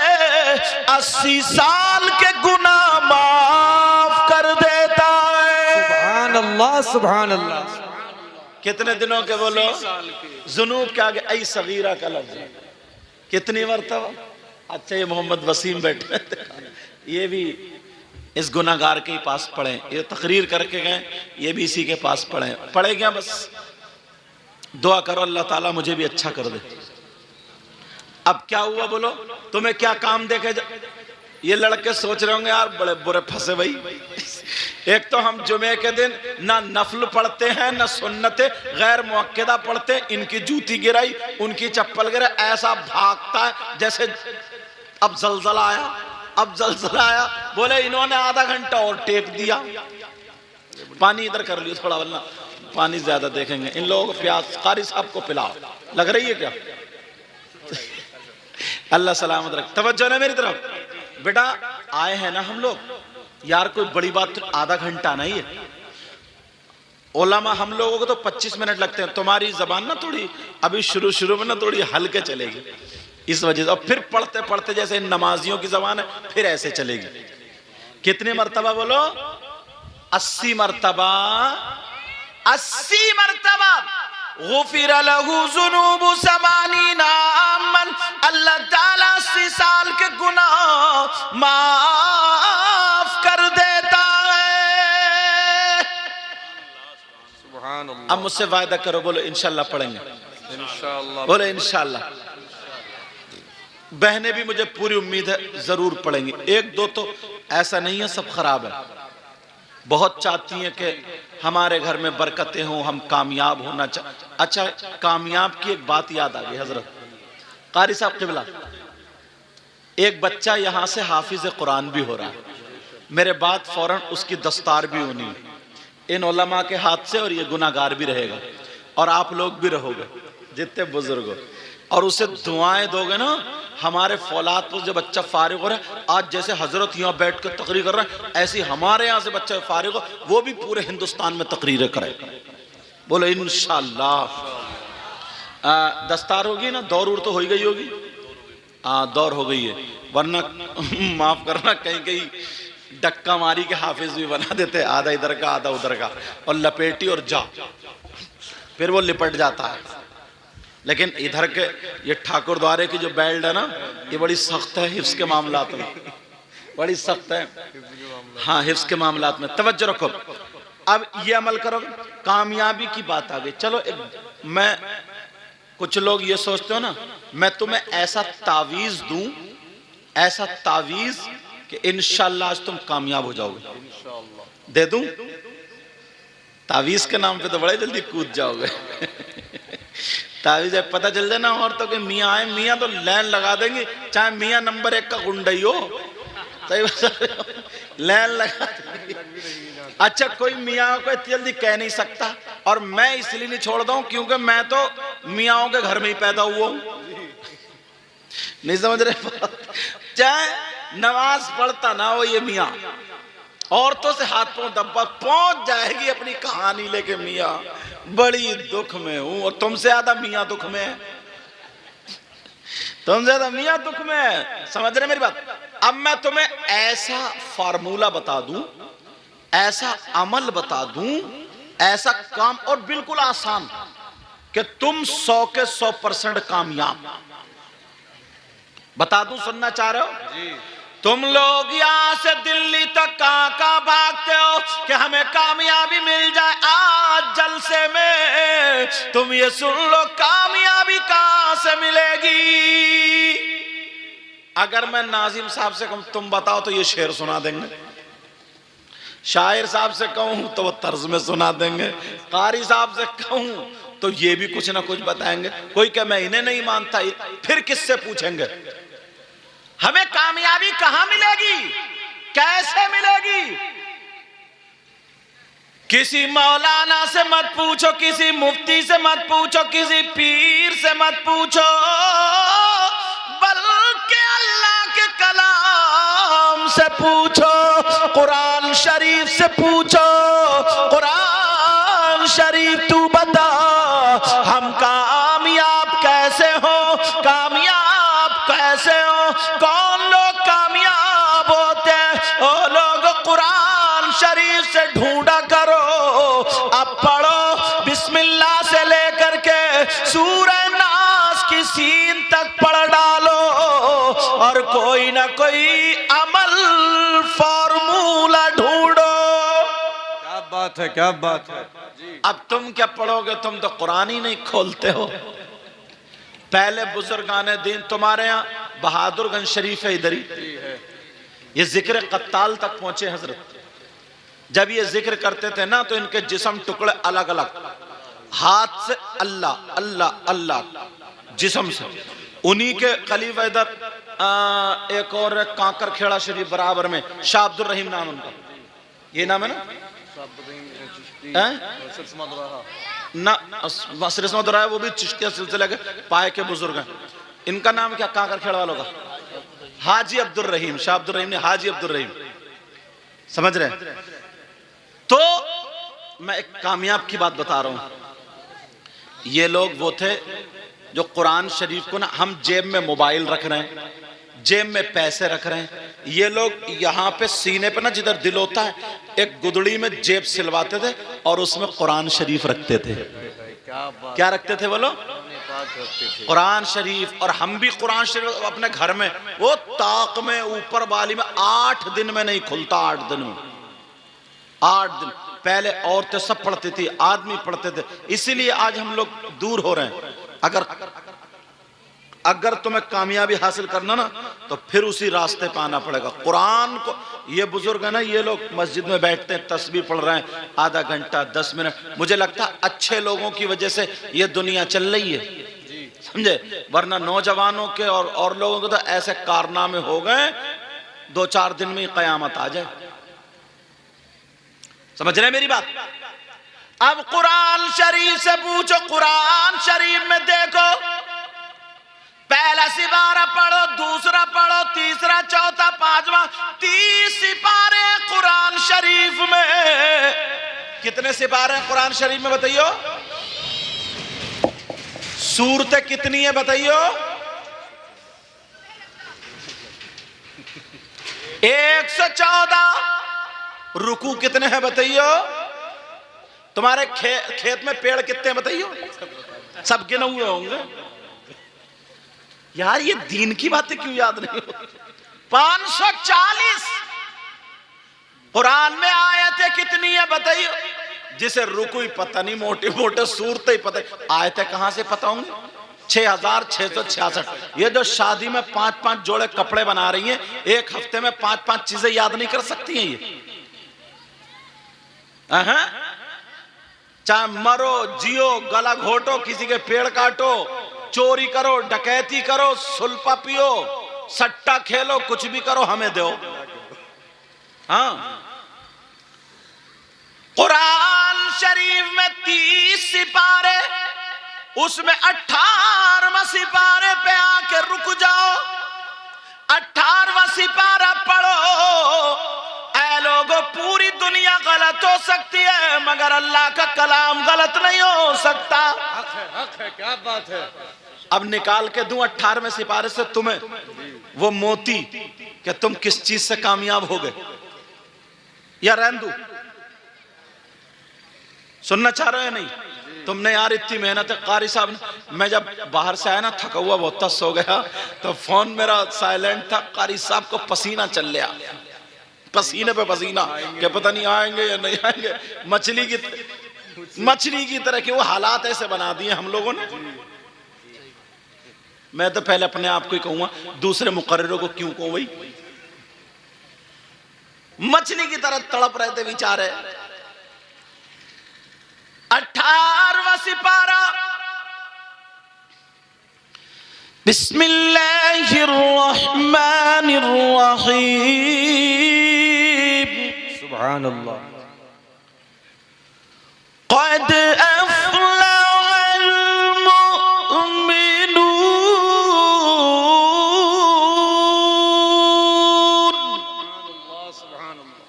80 साल के गुनाह माफ कर देता है। सुभान अल्लाह, सुभान अल्लाह। कितने दिनों के बोलो? जुनूब के आगे ऐ सगीरा का लफ्ज़ है। कितनी मरतबा? अच्छा, ये मोहम्मद वसीम बैठे, ये भी इस गुनाहगार के पास पढ़े, ये तकरीर करके गए, ये भी इसी के पास पढ़े गया। बस दुआ करो अल्लाह ताला मुझे भी अच्छा कर दे। अब क्या हुआ बोलो? तुम्हें क्या काम देखे? ये लड़के सोच रहे होंगे यार बड़े बुरे फंसे भाई। एक तो हम जुमे के दिन ना नफल पढ़ते हैं ना सुन्नते गैर मुअक्कदा पढ़ते, इनकी जूती गिराई, उनकी चप्पल गिराई, ऐसा भागता है जैसे अब जलजला आया, अब जलजला आया। बोले इन्होंने आधा घंटा और टेक दिया। पानी इधर कर लियो थोड़ा, वरना पानी ज्यादा देखेंगे। इन लोगों को प्यास, कारी साहब को पिलाओ, लग रही है क्या? अल्लाह सलामत रख। तवज्जो ना मेरी तरफ। बेटा आए हैं ना हम लोग, यार कोई बड़ी बात आधा घंटा नहीं है। ओलामा हम लोगों को तो 25 मिनट लगते हैं। तुम्हारी जबान ना थोड़ी अभी शुरू में ना थोड़ी हल्के चलेगी, इस वजह से। और फिर पढ़ते पढ़ते जैसे नमाजियों की जबान है, फिर ऐसे चलेगी। कितने मरतबा बोलो? 80 मरतबा। 80 मरतबा। गुफिरा लहू ज़ुनूबु समानीना अमन। अल्लाह ताला 80 साल के गुनाह माफ कर देता है। सुभान अल्लाह। अब मुझसे वायदा करो, बोलो इंशाल्लाह पढ़ेंगे। इंशाअल्लाह। बोलो इंशाल्लाह। बहनें भी, मुझे पूरी उम्मीद है जरूर पढ़ेंगी। एक दो तो ऐसा नहीं है सब खराब है, बहुत चाहती हैं कि हमारे घर में बरकतें हों, हम कामयाब होना अच्छा, कामयाब की एक बात याद आ गई हजरत कारी साहब क़िबला। एक बच्चा यहाँ से हाफिज कुरान भी हो रहा है, मेरे बाद फौरन उसकी दस्तार भी होनी है इन उलमा के हाथ से, और ये गुनाहगार भी रहेगा और आप लोग भी रहोगे जितने बुजुर्ग हो, और उसे दुआएं दोगे ना। हमारे फौलाद पर जब बच्चा फारिग हो रहा है, आज जैसे हजरत यहाँ बैठ कर तकरीर कर रहा है, ऐसी हमारे यहाँ से बच्चा फारिग हो, वो भी पूरे हिंदुस्तान में तकरीरें करे। बोलो इंशाअल्लाह। दस्तार होगी ना, दौर उड़ तो हो गई होगी। हाँ दौर हो गई है, वरना माफ करना कहीं कहीं डक्का मारी के हाफिज भी बना देते, आधा इधर का आधा उधर का, और लपेटी और जा, फिर वो लिपट जाता है। लेकिन इधर के ये ठाकुर द्वारे की जो बेल्ट है ना, ये बड़ी सख्त है हिफ्स के मामलात में, बड़ी सख्त है। हाँ हिफ्स के मामलात में तवज्जो रखो। अब ये अमल करो, कामयाबी की बात आ गई। चलो मैं, कुछ लोग ये सोचते हो ना, मैं तुम्हें ऐसा तावीज दूं, ऐसा तावीज कि इंशाअल्लाह आज तुम कामयाब हो जाओगे, दे दूं? तावीज के नाम पे तो बड़े जल्दी कूद जाओगे। तावी जब पता चल जाए ना औरतों के मियाँ आए, मियाँ तो लाइन लगा देंगे, चाहे मियाँ नंबर 1 का गुंडा ही हो, सही लाइन लगा देंगे। अच्छा, कोई मियाँ को इतनी जल्दी कह नहीं सकता, और मैं इसलिए नहीं छोड़ता हूँ क्योंकि मैं तो मियाँओं के घर में ही पैदा हुआ हूँ। नहीं समझ रहे? चाहे नमाज पढ़ता ना हो ये मियाँ, औरतों से हाथ पांव दबा पहुंच जाएगी अपनी कहानी लेके, मियाँ बड़ी दुख में हूं, और तुमसे ज्यादा मियाँ दुख में है, तुमसे ज्यादा मियाँ दुख में है। समझ रहे मेरी बात? अब मैं तुम्हें ऐसा फार्मूला बता दूं, ऐसा अमल बता दूं, ऐसा काम, और बिल्कुल आसान, कि तुम 100 के 100% कामयाब। बता दूं, सुनना चाह रहे हो? जी। तुम लोग यहां से दिल्ली तक कहां भागते हो कि हमें कामयाबी मिल जाए। आज जलसे में तुम ये सुन लो, कामयाबी कहां से मिलेगी। अगर मैं नाजिम साहब से कहूं तुम बताओ तो ये शेर सुना देंगे, शायर साहब से कहूं तो वो तर्ज में सुना देंगे, कारी साहब से कहूं तो ये भी कुछ ना कुछ बताएंगे। कोई क्या मैं इन्हें नहीं मानता, फिर किससे पूछेंगे हमें कामयाबी कहां मिलेगी, कैसे मिलेगी? किसी मौलाना से मत पूछो, किसी मुफ्ती से मत पूछो, किसी पीर से मत पूछो, बल्कि अल्लाह के कलाम से पूछो, कुरान शरीफ से पूछो। कुरान शरीफ तू बता हम कामयाब कैसे हो, कामयाब कैसे हो? कौन लोग कामयाब होते हैं? वो लोग कुरान शरीफ से ढूंढा करो। अब पढ़ो बिस्मिल्लाह से लेकर के सूरह नास की सीन तक पढ़ डालो, और कोई ना कोई अमल फार्मूला ढूंढो। क्या बात है, क्या बात है जी। अब तुम क्या पढ़ोगे? तुम तो कुरान ही नहीं खोलते हो। पहले बुजुर्गाने दीन तुम्हारे यहाँ बहादुरगंज शरीफ है, इधर ही ये जिक्र कत्ताल तक पहुंचे हजरत। जब ये जिक्र करते थे ना तो इनके जिस्म टुकड़े अलग अलग, हाथ से अल्लाह अल्लाह अल्लाह जिस्म से। उन्हीं के खलीफा इधर एक और कांकर खेड़ा शरीफ बराबर में, शाह अब्दुल रहीम नाम उनका, ये नाम है ना? ना वो भी चिश्तिया सिलसिले के पाए के बुजुर्ग हैं। इनका नाम क्या कांकर खेड़ा वालों का? हाजी अब्दुल रहीम, शाह अब्दुल रहीम ने हाजी अब्दुल रहीम। समझ रहे? तो मैं एक कामयाब की बात बता रहा हूं। ये लोग वो थे जो कुरान शरीफ को ना, हम जेब में मोबाइल रख रहे हैं, जेब में पैसे रख रहे हैं, ये लोग यहाँ पे सीने पे ना जिधर दिल होता है एक गुदड़ी में जेब सिलवाते थे और उसमें कुरान शरीफ रखते थे। क्या रखते थे वो लोग? कुरान शरीफ। और हम भी कुरान शरीफ अपने घर में वो ताक में ऊपर वाली में 8 दिन में नहीं खुलता, 8 दिन में, 8 दिन। पहले औरतें सब पढ़ती थी, आदमी पढ़ते थे, इसीलिए आज हम लोग दूर हो रहे हैं। अगर तुम्हें कामयाबी हासिल करना ना तो फिर उसी रास्ते पे आना पड़ेगा। कुरान को ये बुजुर्ग है ना, ये लोग मस्जिद में बैठते हैं, तस्बीह पढ़ रहे हैं आधा घंटा 10 मिनट। मुझे लगता है अच्छे लोगों की वजह से ये दुनिया चल रही है, समझे? वरना नौजवानों के और लोगों के तो ऐसे कारनामे हो गए 2-4 दिन में ही कयामत आ जाए। समझ रहे मेरी बात? अब कुरान शरीफ से पूछो, कुरान शरीफ में देखो, पहला सिपारा पढ़ो, दूसरा पढ़ो, तीसरा, चौथा, पांचवा, 30 सिपारे कुरान शरीफ में। कितने सिपारे हैं कुरान शरीफ में बताइयो? सूरतें कितनी है बताइयो? 114। रुकू कितने हैं बताइयो? तुम्हारे खेत में पेड़ कितने हैं बताइयो? सब गिने हुए होंगे। यार ये दीन की बातें क्यों याद नहीं हो? 540 कुरान में आयतें कितनी है बताइए? जिसे रुकू ही पता नहीं, मोटे मोटे सूरतें ही पता, आयतें कहां से पता होंगी? 6666। ये जो शादी में 5-5 जोड़े कपड़े बना रही हैं, एक हफ्ते में 5-5 चीजें याद नहीं कर सकती हैं ये। चाहे मरो जियो, गला घोटो, किसी के पेड़ काटो, चोरी करो, डकैती करो, सुल्पा पियो, सट्टा खेलो, कुछ भी करो, हमें दो। हाँ, कुरान शरीफ में 30 सिपारे, उसमें 18वां सिपारे पे आके रुक जाओ। 18वां सिपारा पढ़ो। ऐ लोगों, पूरी दुनिया गलत हो सकती है मगर अल्लाह का कलाम गलत नहीं हो सकता। हक है, क्या बात है। अब निकाल के दूं 18वें सिपारे से तुम्हें वो मोती कि तुम किस चीज से कामयाब हो गए, या रहने दूं? सुनना चाह रहे हो नहीं? तुमने यार इतनी मेहनत है। कारी साहब ने, मैं जब बाहर से आया ना, थका हुआ बहुत था, सो गया, तो फोन मेरा साइलेंट था। कारी साहब को पसीना चल लिया, पसीने पे पसीना, क्या पता नहीं आएंगे या नहीं आएंगे। मछली की तरह के वो हालात ऐसे बना दिए हम लोगों ने। मैं तो पहले अपने आप को ही कहूंगा, दूसरे मुकर्रिरों को क्यों कहूं भाई। मछली की तरह तड़प रहे थे बेचारे। 18वां सिपारा, बिस्मिल्लाहिर्रहमानिर्रहीम। सुभान अल्लाह। क़द अफ़लहल मुअ्मिनून सुभान अल्लाह।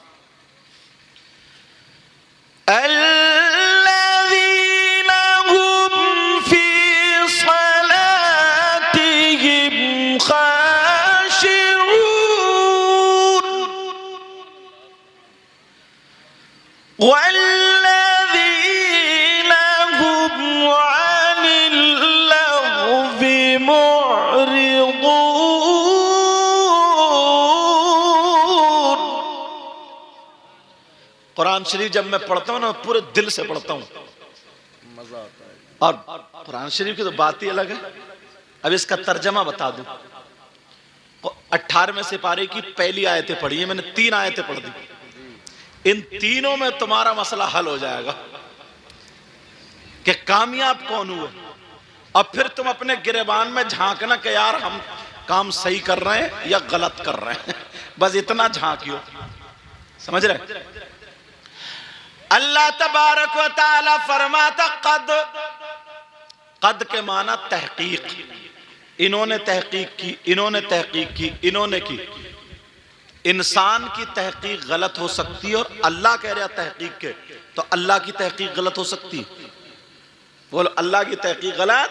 अल्लज़ीना हुम फ़ी सलातिहिम ख़ाशिऊन वल्लज़ीना हुम अनिल लग़्वी मुअरिदून। कुरान शरीफ जब मैं पढ़ता हूँ ना, पूरे दिल से पढ़ता हूँ, मजा आता है। और कुरान शरीफ की तो बात ही अलग है। अब इसका तर्जमा बता दूं। 18वें सिपारे की पहली आयतें पढ़ी है मैंने, 3 आयतें पढ़ दी। इन तीनों में तुम्हारा मसला हल हो जाएगा कि कामयाब कौन हुए। और फिर तुम अपने गिरेबान में झांकना कि यार हम काम सही कर रहे हैं या गलत कर रहे हैं, बस इतना झांकियो। समझ रहे? अल्लाह तबारक व तआला फरमाता, कद के माना तहकीक। इन्होंने तहकीक की, इन्होंने तहकीक की, इन्होंने की। इंसान की तहकीक गलत हो सकती है और अल्लाह कह रहा तहकीक के, तो अल्लाह की तहकीक गलत हो सकती है? बोलो, अल्लाह की तहकीक गलत।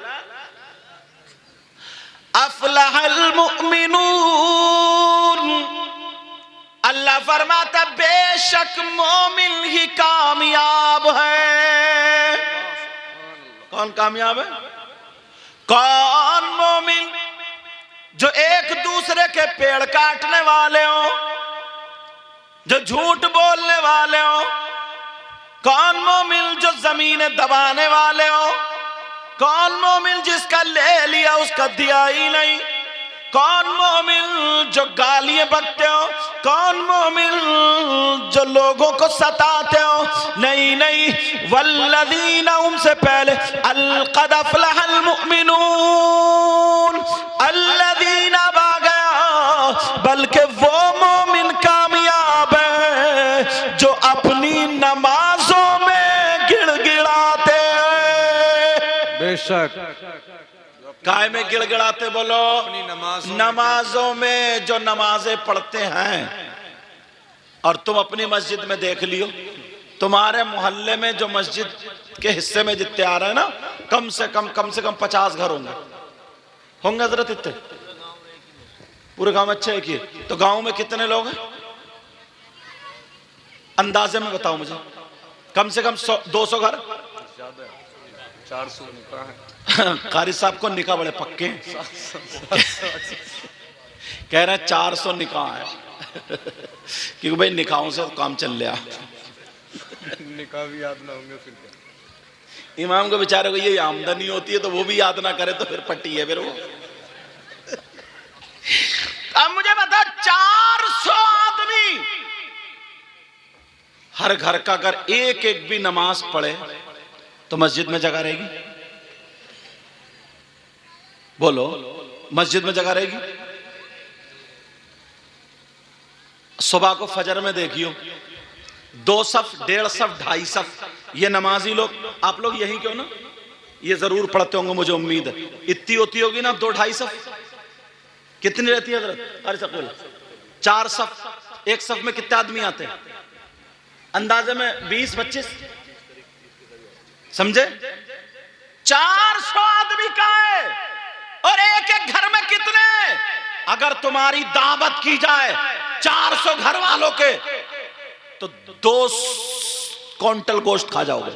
अफलहल मुअमिनून, अल्लाह फरमाता बेशक मोमिन ही कामयाब है। कौन कामयाब है? कौन मोमिन? जो एक दूसरे के पेड़ काटने वाले हो, जो झूठ बोलने वाले हो। कौन मोमिन? जो जमीनें दबाने वाले हो। कौन मोमिन? जिसका ले लिया उसका दिया ही नहीं। कौन मोमिन? जो गालियां बकते हो। कौन मोमिन? जो लोगों को सताते हो। नहीं नहीं, वल्लज़ीना, उनसे पहले क़द अफ़लहल मुअमिनून, अल्लज़ीना आ गया, बल्कि वो मोमिन कामयाब है जो अपनी नमाजों में गिड़गिड़ाते हैं। बेशक। काय में गिड़गिड़ाते? बोलो, अपनी नमाजों में जो नमाजें पढ़ते हैं। और तुम अपनी मस्जिद में देख लियो, तुम्हारे मोहल्ले में जो मस्जिद के हिस्से में जितने आ रहे हैं ना, कम से कम 50 घर होंगे हजरत। इतने पूरे गांव में? अच्छा है कि तो गांव में कितने लोग हैं अंदाजे में बताओ मुझे? कम से कम 200 घर। 400 निकाह है। कारी साहब को निकाह बड़े पक्के हैं। कह रहे हैं 400 निकाह है क्योंकि भाई निकाहों से काम चल लिया। निकाह भी याद ना होंगे फिर क्या? इमाम को बेचारे को ये आमदनी होती है तो वो भी याद ना करे तो फिर पट्टी है फिर वो। अब मुझे बताओ, 400 आदमी, हर घर का अगर एक एक भी नमाज पढ़े तो मस्जिद में जगह रहेगी? बोलो, मस्जिद में जगह रहेगी? सुबह को फजर में देखियो, 2 सफ, 1.5 सफ, 2.5 सफ, ये नमाजी लोग, आप लोग यही क्यों ना, ये जरूर पढ़ते होंगे, मुझे उम्मीद है। इतनी होती होगी ना 2-2.5 सफ? कितनी रहती है हजरत? अरे सब 4 सफ। एक सफ में कितने आदमी आते हैं? अंदाजे में 20-25, समझे? 400 आदमी का है, और एक एक घर में कितने? अगर तुम्हारी दावत की जाए 400 घर वालों के, तो 2 क्विंटल गोश्त खा जाओगे।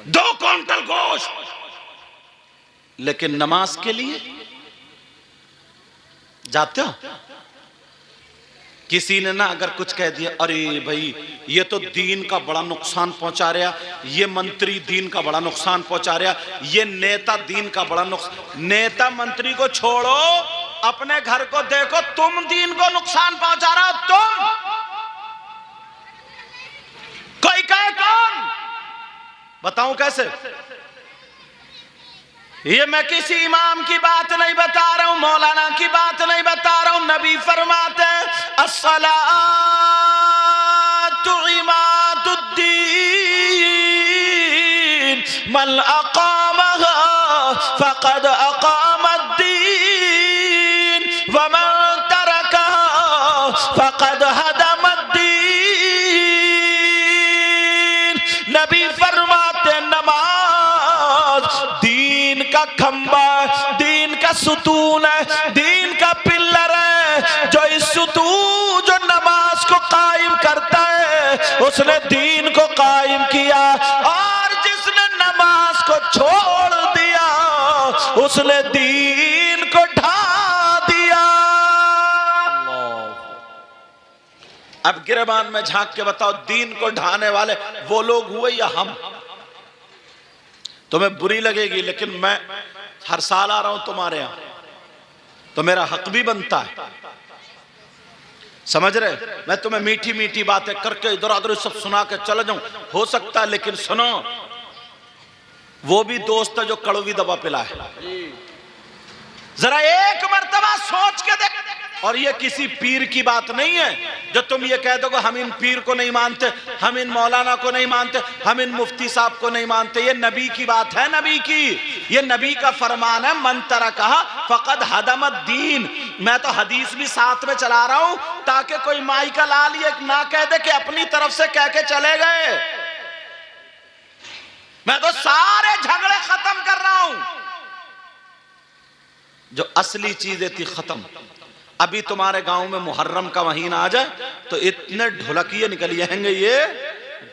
2 क्विंटल गोश्त। लेकिन नमाज के लिए जाते हो? किसी ने ना अगर कुछ कह दिया, अरे भाई ये तो दीन का बड़ा नुकसान पहुंचा रहा, ये मंत्री दीन का बड़ा नुकसान पहुंचा रहा, ये नेता दीन का बड़ा नुकसान। नेता मंत्री को छोड़ो, अपने घर को देखो, तुम दीन को नुकसान पहुंचा रहे हो। तुम, कोई कहे कौन? बताऊं कैसे? ये मैं किसी इमाम की बात नहीं बता रहा हूं, मौलाना की बात नहीं बता रहा हूं। नबी फरमाते हैं, अस्सलातु इमादुद्दीन मन अकामहा फक़द अकामद्दीन व मन तरकहा फक़द हदमद्दीन। नबी फरमाते हैं, नमाज दीन का खंबा, दीन का सुतून है, दीन का पिल्लर है। जो इस सुतून, जो नमाज को कायम करता है, उसने दीन को कायम किया, और जिसने नमाज को छोड़ दिया, उसने दीन को ढा दिया। अब गिरबान में झांक के बताओ, दीन को ढाने वाले वो लोग हुए या हम? तुम्हें बुरी लगेगी, लेकिन मैं हर साल आ रहा हूं तुम्हारे यहां, तो मेरा हक भी बनता है, समझ रहे? मैं तुम्हें मीठी मीठी बातें करके इधर उधर सब सुना के चला जाऊं, हो सकता है, लेकिन सुनो, वो भी दोस्त है जो कड़वी दवा पिला है। जरा एक मर्तबा सोच के देख। और ये किसी पीर की बात नहीं है जो तुम ये कह दोगे हम इन पीर को नहीं मानते, हम इन मौलाना को नहीं मानते, हम इन मुफ्ती साहब को नहीं मानते। ये नबी की बात है, नबी की, ये नबी का फरमान है, मन तरकहा फक़द हदमद्दीन। मैं तो हदीस भी साथ में चला रहा हूं ताकि कोई माई का लाल ये ना कह दे कि अपनी तरफ से कह के चले गए। मैं तो सारे झगड़े खत्म कर रहा हूं, जो असली चीजें थी खत्म। अभी तुम्हारे गांव में मुहर्रम का महीना आ जाए तो इतने ढोलकिये निकल आएंगे, ये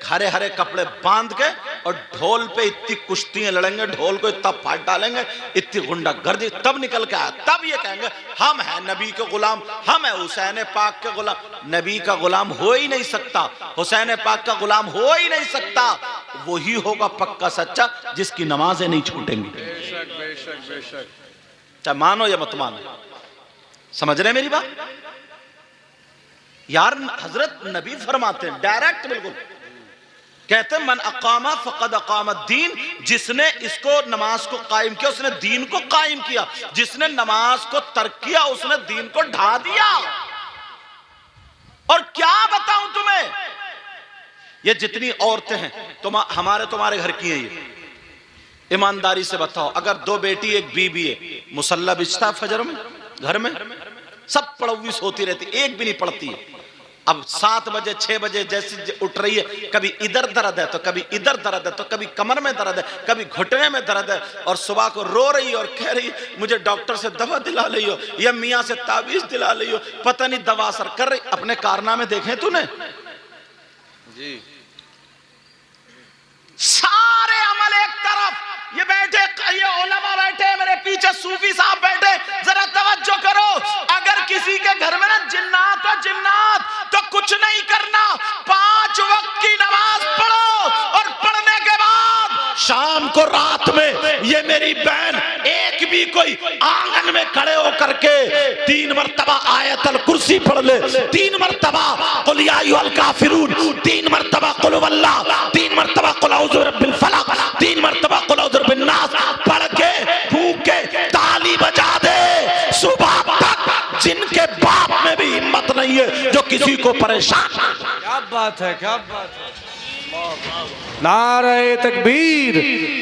हरे हरे कपड़े बांध के, और ढोल पे इतनी कुश्तियां लड़ेंगे, ढोल को इतना फाड़ डालेंगे, इतनी गुंडागर्दी, तब निकल के आया, तब ये कहेंगे हम हैं नबी के गुलाम, हम हैं हुसैन पाक के गुलाम। नबी का गुलाम हो ही नहीं सकता, हुसैन पाक का गुलाम हो ही नहीं सकता। वही होगा पक्का सच्चा जिसकी नमाजें नहीं छूटेंगी। बेशक बेशक बेशक, चाहे मानो या मत मानो। समझ रहे मेरी बात? यार हजरत नबी फरमाते हैं डायरेक्ट, बिल्कुल कहते हैं मन अकामा फक़द अकामद्दीन। जिसने इसको नमाज को कायम किया उसने दीन को कायम किया, जिसने नमाज को तर्क किया उसने दीन को ढा दिया। और क्या बताऊं तुम्हें, ये जितनी औरतें हैं तुम्हारे घर की हैं, ये ईमानदारी से बताओ, अगर 2 बेटी 1 बीबी है, मुसल्ला बिछता फजर में घर में, सब पड़ोस होती रहती, एक भी नहीं पड़ती है। अब 7 बजे 6 बजे जैसे उठ रही है, कभी इधर दर्द है तो कभी इधर दर्द है, तो कभी कमर में दर्द है, कभी घुटने में दर्द है, और सुबह को रो रही है और कह रही है मुझे डॉक्टर से दवा दिला ली हो या मियाँ से ताबीज दिला ली हो, पता नहीं दवा असर कर रही। अपने कारनामे देखे तूने? जी, सारे अमल एक तरफ, ये बैठे, ये उलमा बैठे मेरे पीछे, सूफी साहब बैठे, जरा तवज्जो करो। अगर किसी के घर में ना जिन्नात हो, जिन्नात, तो कुछ नहीं करना, 5 वक्त की नमाज पढ़ो, और पढ़ने के बाद शाम को रात में ये मेरी बहन एक भी कोई आंगन में खड़े होकर के 3 मरतबा आयतल कुर्सी पढ़ ले, 3 मरतबा कुल या अय्युहल काफिरून, 3 मरतबा कुल हुवल्लाह, 3 मरतबा कुल औज़ु बिरब्बिल फलक, 3 मरतबा कुल औज़ु बिरब्बिन नास पढ़ के फूंक के ताली बजा दे, सुबह तक जिनके बाप में भी हिम्मत नहीं है जो किसी को परेशान। क्या बात है, क्या बात है। नारे तकबीर,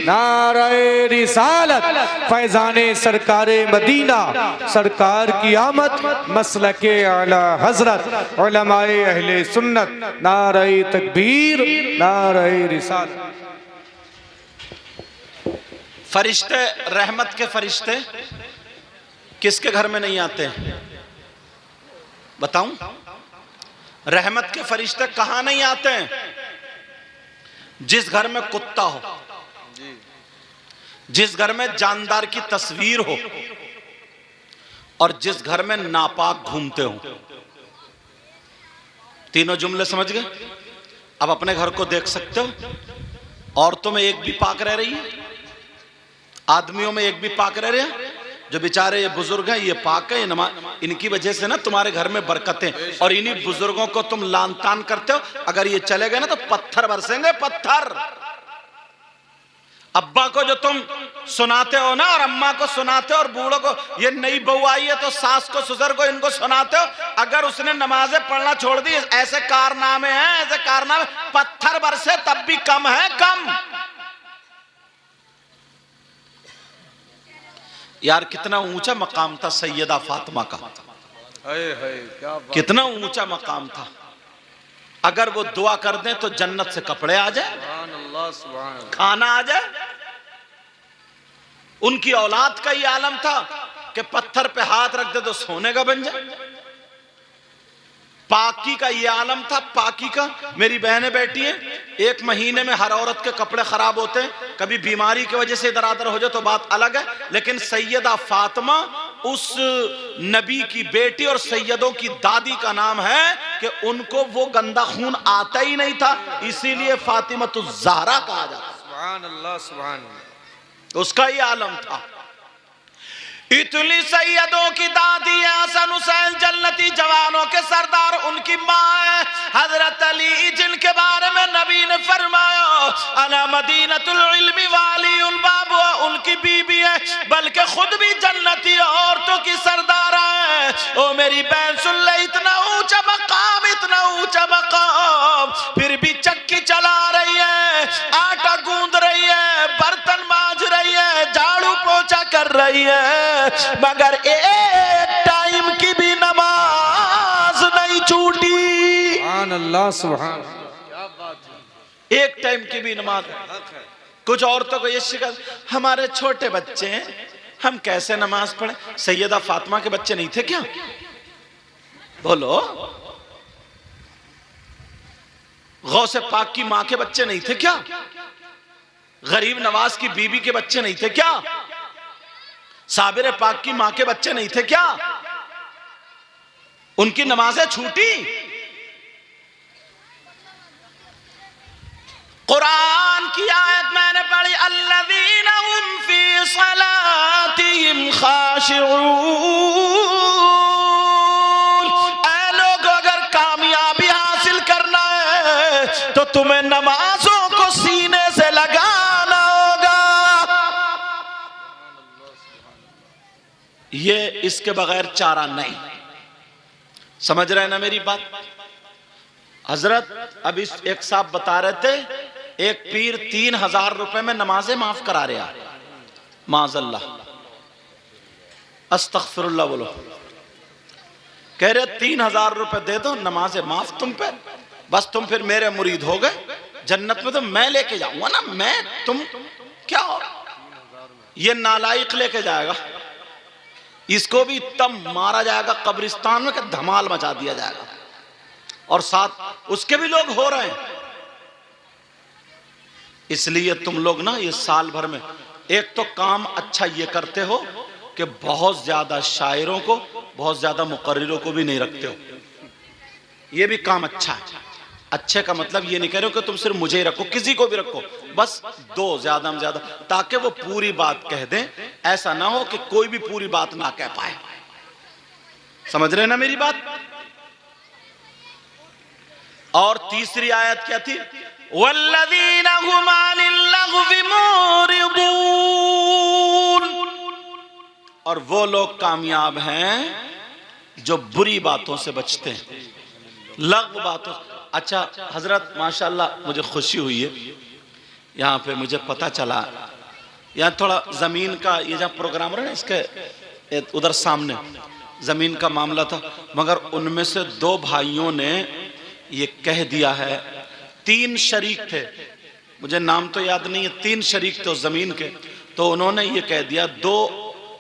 नारे रिसालत, फैजाने सरकारे मदीना, सरकार की आमद, मसलके आला हजरत, उलमाए अहले सुन्नत, नारे तकबीर, नारे रिसालत। फरिश्ते, रहमत के फरिश्ते किसके घर में नहीं आते? बताऊं? रहमत के फरिश्ते कहां नहीं आते हैं? जिस घर में कुत्ता हो, जिस घर में जानदार की तस्वीर हो, और जिस घर में नापाक घूमते हो। तीनों जुमले समझ गए? अब अपने घर को देख सकते हो। औरतों में एक भी पाक रह रही है, आदमियों में एक भी पाक रह रहे हैं। जो बेचारे ये बुजुर्ग हैं, ये पाक है, ये नमाज, इनकी वजह से ना तुम्हारे घर में बरकतें। और इन्हीं बुजुर्गों को तुम लान तान करते हो। अगर ये चले गए ना तो पत्थर बरसेंगे, पत्थर। अब्बा को जो तुम सुनाते हो ना, और अम्मा को सुनाते हो, और बूढ़ों को, ये नई बहू आई है तो सास को ससुर को इनको सुनाते हो। अगर उसने नमाजें पढ़ना छोड़ दी, ऐसे कारनामे हैं, ऐसे कारनामे, पत्थर बरसे तब भी कम है, कम। यार कितना ऊंचा मकाम था सैयदा फातिमा का, क्या बात। कितना ऊंचा मकाम था। अगर वो दुआ कर दें तो जन्नत से कपड़े आ जाए, खाना आ जाए। उनकी औलाद का ये आलम था कि पत्थर पे हाथ रख दे तो सोने का बन जाए। पाकी का ये आलम था, पाकी का। मेरी बहनें बैठी हैं, 1 महीने में हर औरत के कपड़े खराब होते हैं। कभी बीमारी की वजह से इधर आदर हो जाए तो बात अलग है, लेकिन सैयदा फातिमा उस नबी की बेटी और सैयदों की दादी का नाम है कि उनको वो गंदा खून आता ही नहीं था, इसीलिए फातिमा तो ज़हरा कहा जाता। सुभान अल्लाह, सुभान अल्लाह। उसका ये आलम था। इतनी सैयदों की दादी है, हसन हुसैन जन्नती जवानों के सरदार, उनकी माँ है हजरत अली, जिनके बारे में नबी ने फरमाया अना मदीनतुल इल्मी वाली उल बाब, उनकी बीबी है, बल्कि खुद भी जन्नती औरतों की सरदार है। ओ मेरी बहन सुन ले, इतना ऊंचा मकाम, इतना ऊंचा मकाम, फिर भी चक्की चला रही है, आटा गूंद रही है, बर्तन मांज रही है, झाड़ू पोछा कर रही है, मगर एक टाइम की भी नमाज नहीं छूटी। सुभान अल्लाह, सुभान। क्या बात है। एक टाइम की भी नमाज। कुछ औरतों को ये शिकायत, हमारे छोटे बच्चे हैं, हम कैसे नमाज पढ़े? सैयदा फातिमा के बच्चे नहीं थे क्या? बोलो। गौसे पाक की मां के बच्चे नहीं थे क्या? गरीब नवाज की बीबी के बच्चे नहीं थे क्या? साबिर पाक की मां के बच्चे नहीं थे क्या? उनकी नमाजें छूटी? कुरान की आयत मैंने पढ़ी, अल्लज़ीना हुम फी सलातिहिम खाशिऊन। ऐ लोग, अगर कामयाबी हासिल करना है तो तुम्हें नमाजों को सीने से लगाना होगा। ये इसके बगैर चारा नहीं। समझ रहे हैं ना मेरी बात? हजरत अभी एक साहब बता रहे थे, एक पीर 3000 रुपए में नमाजें माफ करा रहे हैं। माज़अल्लाह, अस्तगफिरुल्लाह बोलो। कह रहे 3000 रुपए दे दो, नमाजें माफ तुम पे, बस तुम फिर मेरे मुरीद हो गए। जन्नत में तो मैं लेके जाऊंगा ना, मैं, तुम क्या हो? ये नालायक लेके जाएगा, इसको भी तब मारा जाएगा कब्रिस्तान में, धमाल मचा दिया जाएगा। और साथ उसके भी लोग हो रहे हैं। इसलिए तुम लोग ना ये साल भर में एक तो काम अच्छा ये करते हो कि बहुत ज्यादा शायरों को, बहुत ज्यादा मुकर्रिरों को भी नहीं रखते हो। ये भी काम अच्छा है। अच्छे का मतलब ये नहीं कह रहे हो कि तुम सिर्फ मुझे ही रखो, किसी को भी रखो, बस 2 ज्यादा में ज्यादा, ताकि वो पूरी बात कह दें ऐसा ना हो कि कोई भी पूरी बात ना कह पाए। समझ रहे ना मेरी बात? और तीसरी आयत क्या थी? वल्लज़ीना हुम अनिल लग़्वी मुरिदून, और वो लोग कामयाब हैं जो बुरी बातों से बचते हैं, लग़्व बातों। अच्छा हजरत माशाल्लाह, मुझे खुशी हुई है यहाँ पे मुझे पता चला, यहाँ थोड़ा ज़मीन का, ये जहाँ प्रोग्राम रहा ना इसके उधर सामने ज़मीन का मामला था, मगर उनमें से 2 भाइयों ने ये कह दिया है, 3 शरीक थे, मुझे नाम तो याद नहीं है, 3 शरीक थे उस ज़मीन के, तो उन्होंने ये कह दिया, 2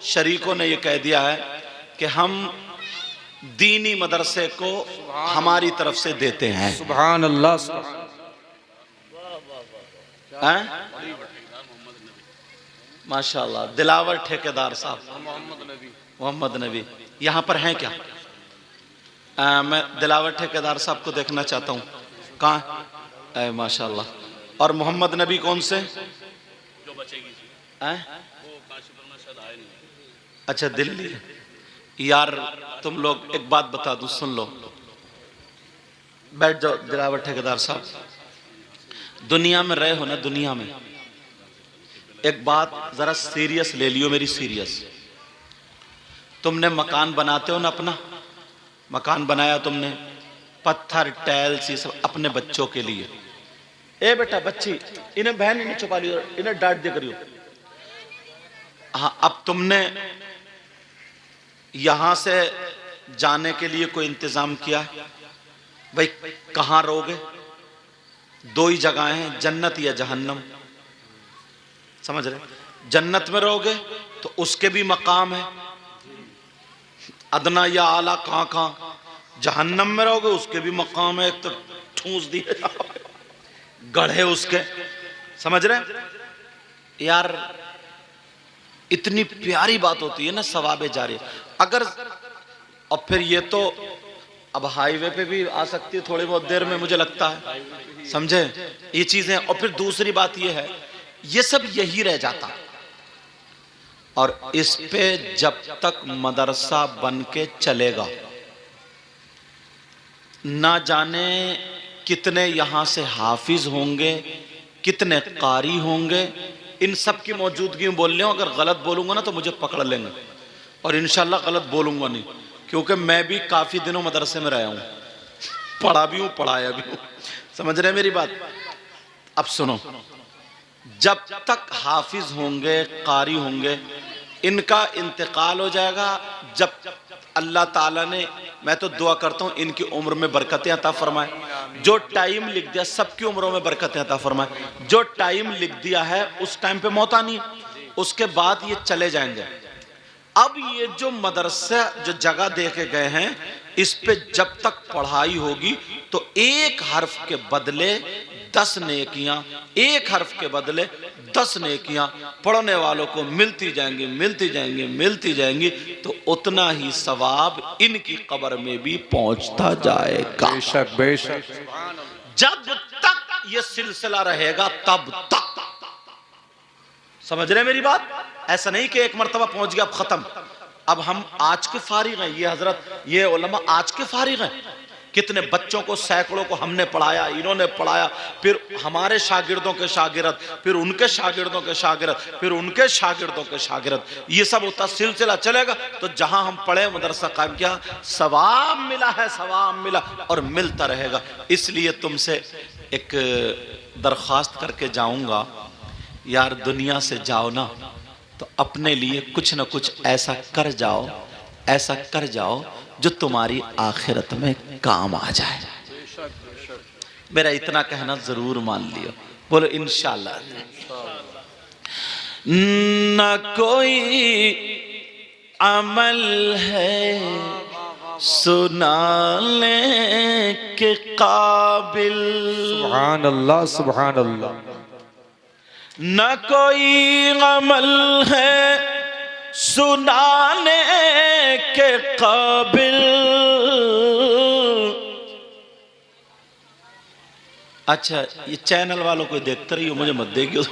शरीकों ने ये कह दिया है कि हम दीनी मदरसे को हमारी तरफ से देते हैं। सुभान अल्लाह। माशाल्लाह, दिलावर ठेकेदार साहब, मोहम्मद नबी यहाँ पर हैं क्या? मैं दिलावर ठेकेदार साहब को देखना चाहता हूँ, कहाँ? माशाल्लाह। और मोहम्मद नबी कौन से? जो बचेगी अच्छा दिल्ली। यार तुम लोग एक बात बता दूं, सुन लो, बैठ जाओ दिलावर ठेकेदार साहब। दुनिया में रहे हो ना, दुनिया में एक बात जरा सीरियस ले लियो मेरी, सीरियस। तुमने मकान बनाते हो ना, अपना मकान बनाया तुमने, पत्थर टाइल्स ये सब अपने बच्चों के लिए। ए बेटा बच्ची, इन्हें बहन इन्हें छुपा लियो, इन्हें डांट दे करियो। हाँ, अब तुमने यहां से जाने के लिए कोई इंतजाम किया? भाई कहां रहोगे? 2 ही जगह हैं, जन्नत या जहन्नम। समझ रहे? जन्नत में रहोगे तो उसके भी मकाम है, अदना या आला, कहां कहां। जहन्नम में रहोगे उसके भी मकाम है, तो ठूंस दिए गढ़े उसके। समझ रहे यार? इतनी प्यारी बात होती है ना, सवाबे जारी। अगर और फिर ये तो अब हाईवे पे भी आ सकती है थोड़ी बहुत देर में, मुझे लगता है, समझे ये चीजें। और फिर दूसरी बात ये है, ये सब यही रह जाता, और इस पे जब तक मदरसा बन के चलेगा, ना जाने कितने यहां से हाफिज होंगे, कितने कारी होंगे। इन सब की मौजूदगी में बोल रहा हूं, अगर गलत बोलूंगा ना तो मुझे पकड़ लेंगे, और इंशाल्लाह गलत बोलूंगा नहीं, क्योंकि मैं भी काफी दिनों मदरसे में रहा हूं, पढ़ा भी हूं, पढ़ाया भी हूं। समझ रहे मेरी बात? अब सुनो, जब तक हाफिज होंगे, कारी होंगे, इनका इंतकाल हो जाएगा। जब अल्लाह ताला ने, मैं तो दुआ करता हूँ इनकी उम्र में बरकतें अता फरमाए, जो टाइम लिख दिया, सबकी उम्रों में बरकतें अता फरमाए। जो टाइम लिख दिया है उस टाइम पे मौत आनी, उसके बाद ये चले जाएंगे। अब ये जो मदरसा, जो जगह दे के गए हैं, इस पे जब तक पढ़ाई होगी तो 1 हर्फ के बदले 10 नेकियां, 1 हर्फ के बदले 10 नेकियां पढ़ने वालों को मिलती जाएंगी, मिलती जाएंगी, मिलती जाएंगी, तो उतना ही सवाब इनकी कब्र में भी पहुंचता जाएगा। बेशक बेशक। जब तक ये सिलसिला रहेगा तब तक। समझ रहे मेरी बात? ऐसा नहीं कि एक मर्तबा पहुंच गया अब खत्म। अब हम आज के फारिग हैं, ये हजरत, ये उलमा आज के फारिग हैं। कितने बच्चों को, सैकड़ों को हमने पढ़ाया, इन्होंने पढ़ाया, फिर हमारे शागिर्दों के शागिर्द, फिर उनके शागिर्दों के शागिर्द, फिर उनके शागिर्दों के शागिर्द, ये सब होता सिलसिला चलेगा। तो जहां हम पढ़े, मदरसा कायम किया, सवाब मिला है, सवाब मिला और मिलता रहेगा। इसलिए तुमसे एक दरख्वास्त करके जाऊंगा, यार दुनिया से जाओ ना तो अपने लिए कुछ ना कुछ ऐसा कर जाओ, ऐसा कर जाओ जो तुम्हारी आखिरत में काम आ जाए। मेरा इतना कहना जरूर मान लियो, बोलो इंशाल्लाह। न कोई अमल है सुनाने के काबिल, सुभान अल्लाह, सुभान अल्लाह। न कोई अमल है सुनाने के काबिल। अच्छा, ये चैनल वालों को देखते रहिए, मुझे मत देखियो।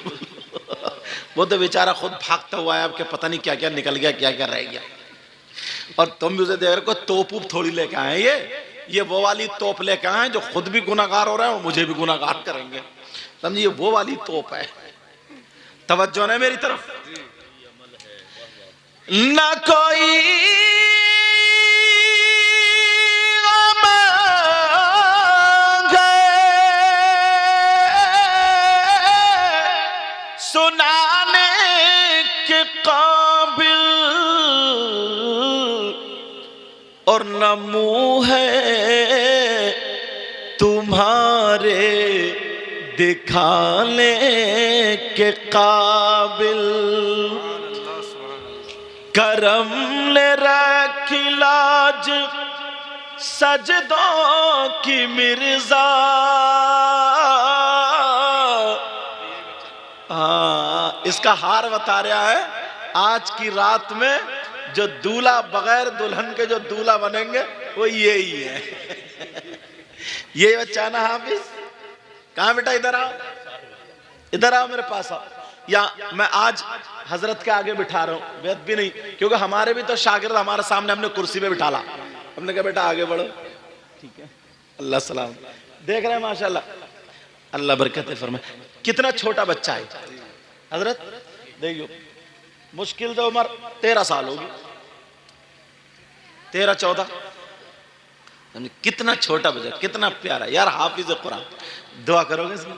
वो तो बेचारा खुद भागता हुआ है, आपके पता नहीं क्या क्या निकल गया, क्या क्या रह गया। और तुम भी उसे देख रहे को तोप ऊप थोड़ी लेके आए, ये वो वाली तोप लेके आए जो खुद भी गुनाहगार हो रहा है और मुझे भी गुनाहगार करेंगे, समझिए वो वाली तोप है। तवज्जो है मेरी तरफ। ना कोई सुनाने के काबिल और न मुंह है तुम्हारे दिखाने के काबिल। करम ने रखी लाज सजदों की मिर्जा, हाँ इसका हार बता रहा है। आज की रात में जो दूल्हा बगैर दुल्हन के जो दूल्हा बनेंगे वो ये ही है। ये बच्चा ना हाफिज, कहाँ बेटा, इधर आओ, इधर आओ मेरे पास आओ। या मैं आज हजरत के आगे बिठा रहा हूँ, बेहद भी नहीं, क्योंकि हमारे भी तो शागिर्द हमारे सामने हमने कुर्सी पे बिठाला, हमने कहा बेटा आगे बढ़ो, ठीक है, अल्लाह सलाम। देख रहे हैं माशाल्लाह, अल्लाह बरकत फरमाए। कितना छोटा बच्चा है हजरत, देखियो मुश्किल से उम्र 13 साल होगी, 13-14, कितना छोटा बच्चा, कितना प्यारा यार, हाफिज कुरान। दुआ करोगे इसमें?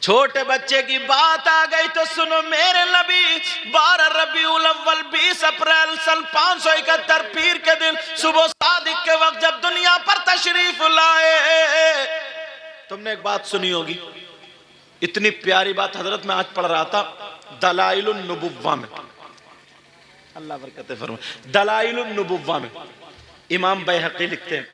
छोटे बच्चे की बात आ गई तो सुनो मेरे नबी, 12 रबीउल अव्वल 20 अप्रैल सन 571 पीर के दिन सुबह सादिक के वक्त जब दुनिया पर तशरीफ लाए, तुमने एक बात सुनी होगी, इतनी प्यारी बात हजरत मैं आज पढ़ रहा था दलाइलुन नुबुव्वा में, अल्लाह बरकत फरमाए, दलाइलुन नुबुव्वा में इमाम बैहक़ी लिखते हैं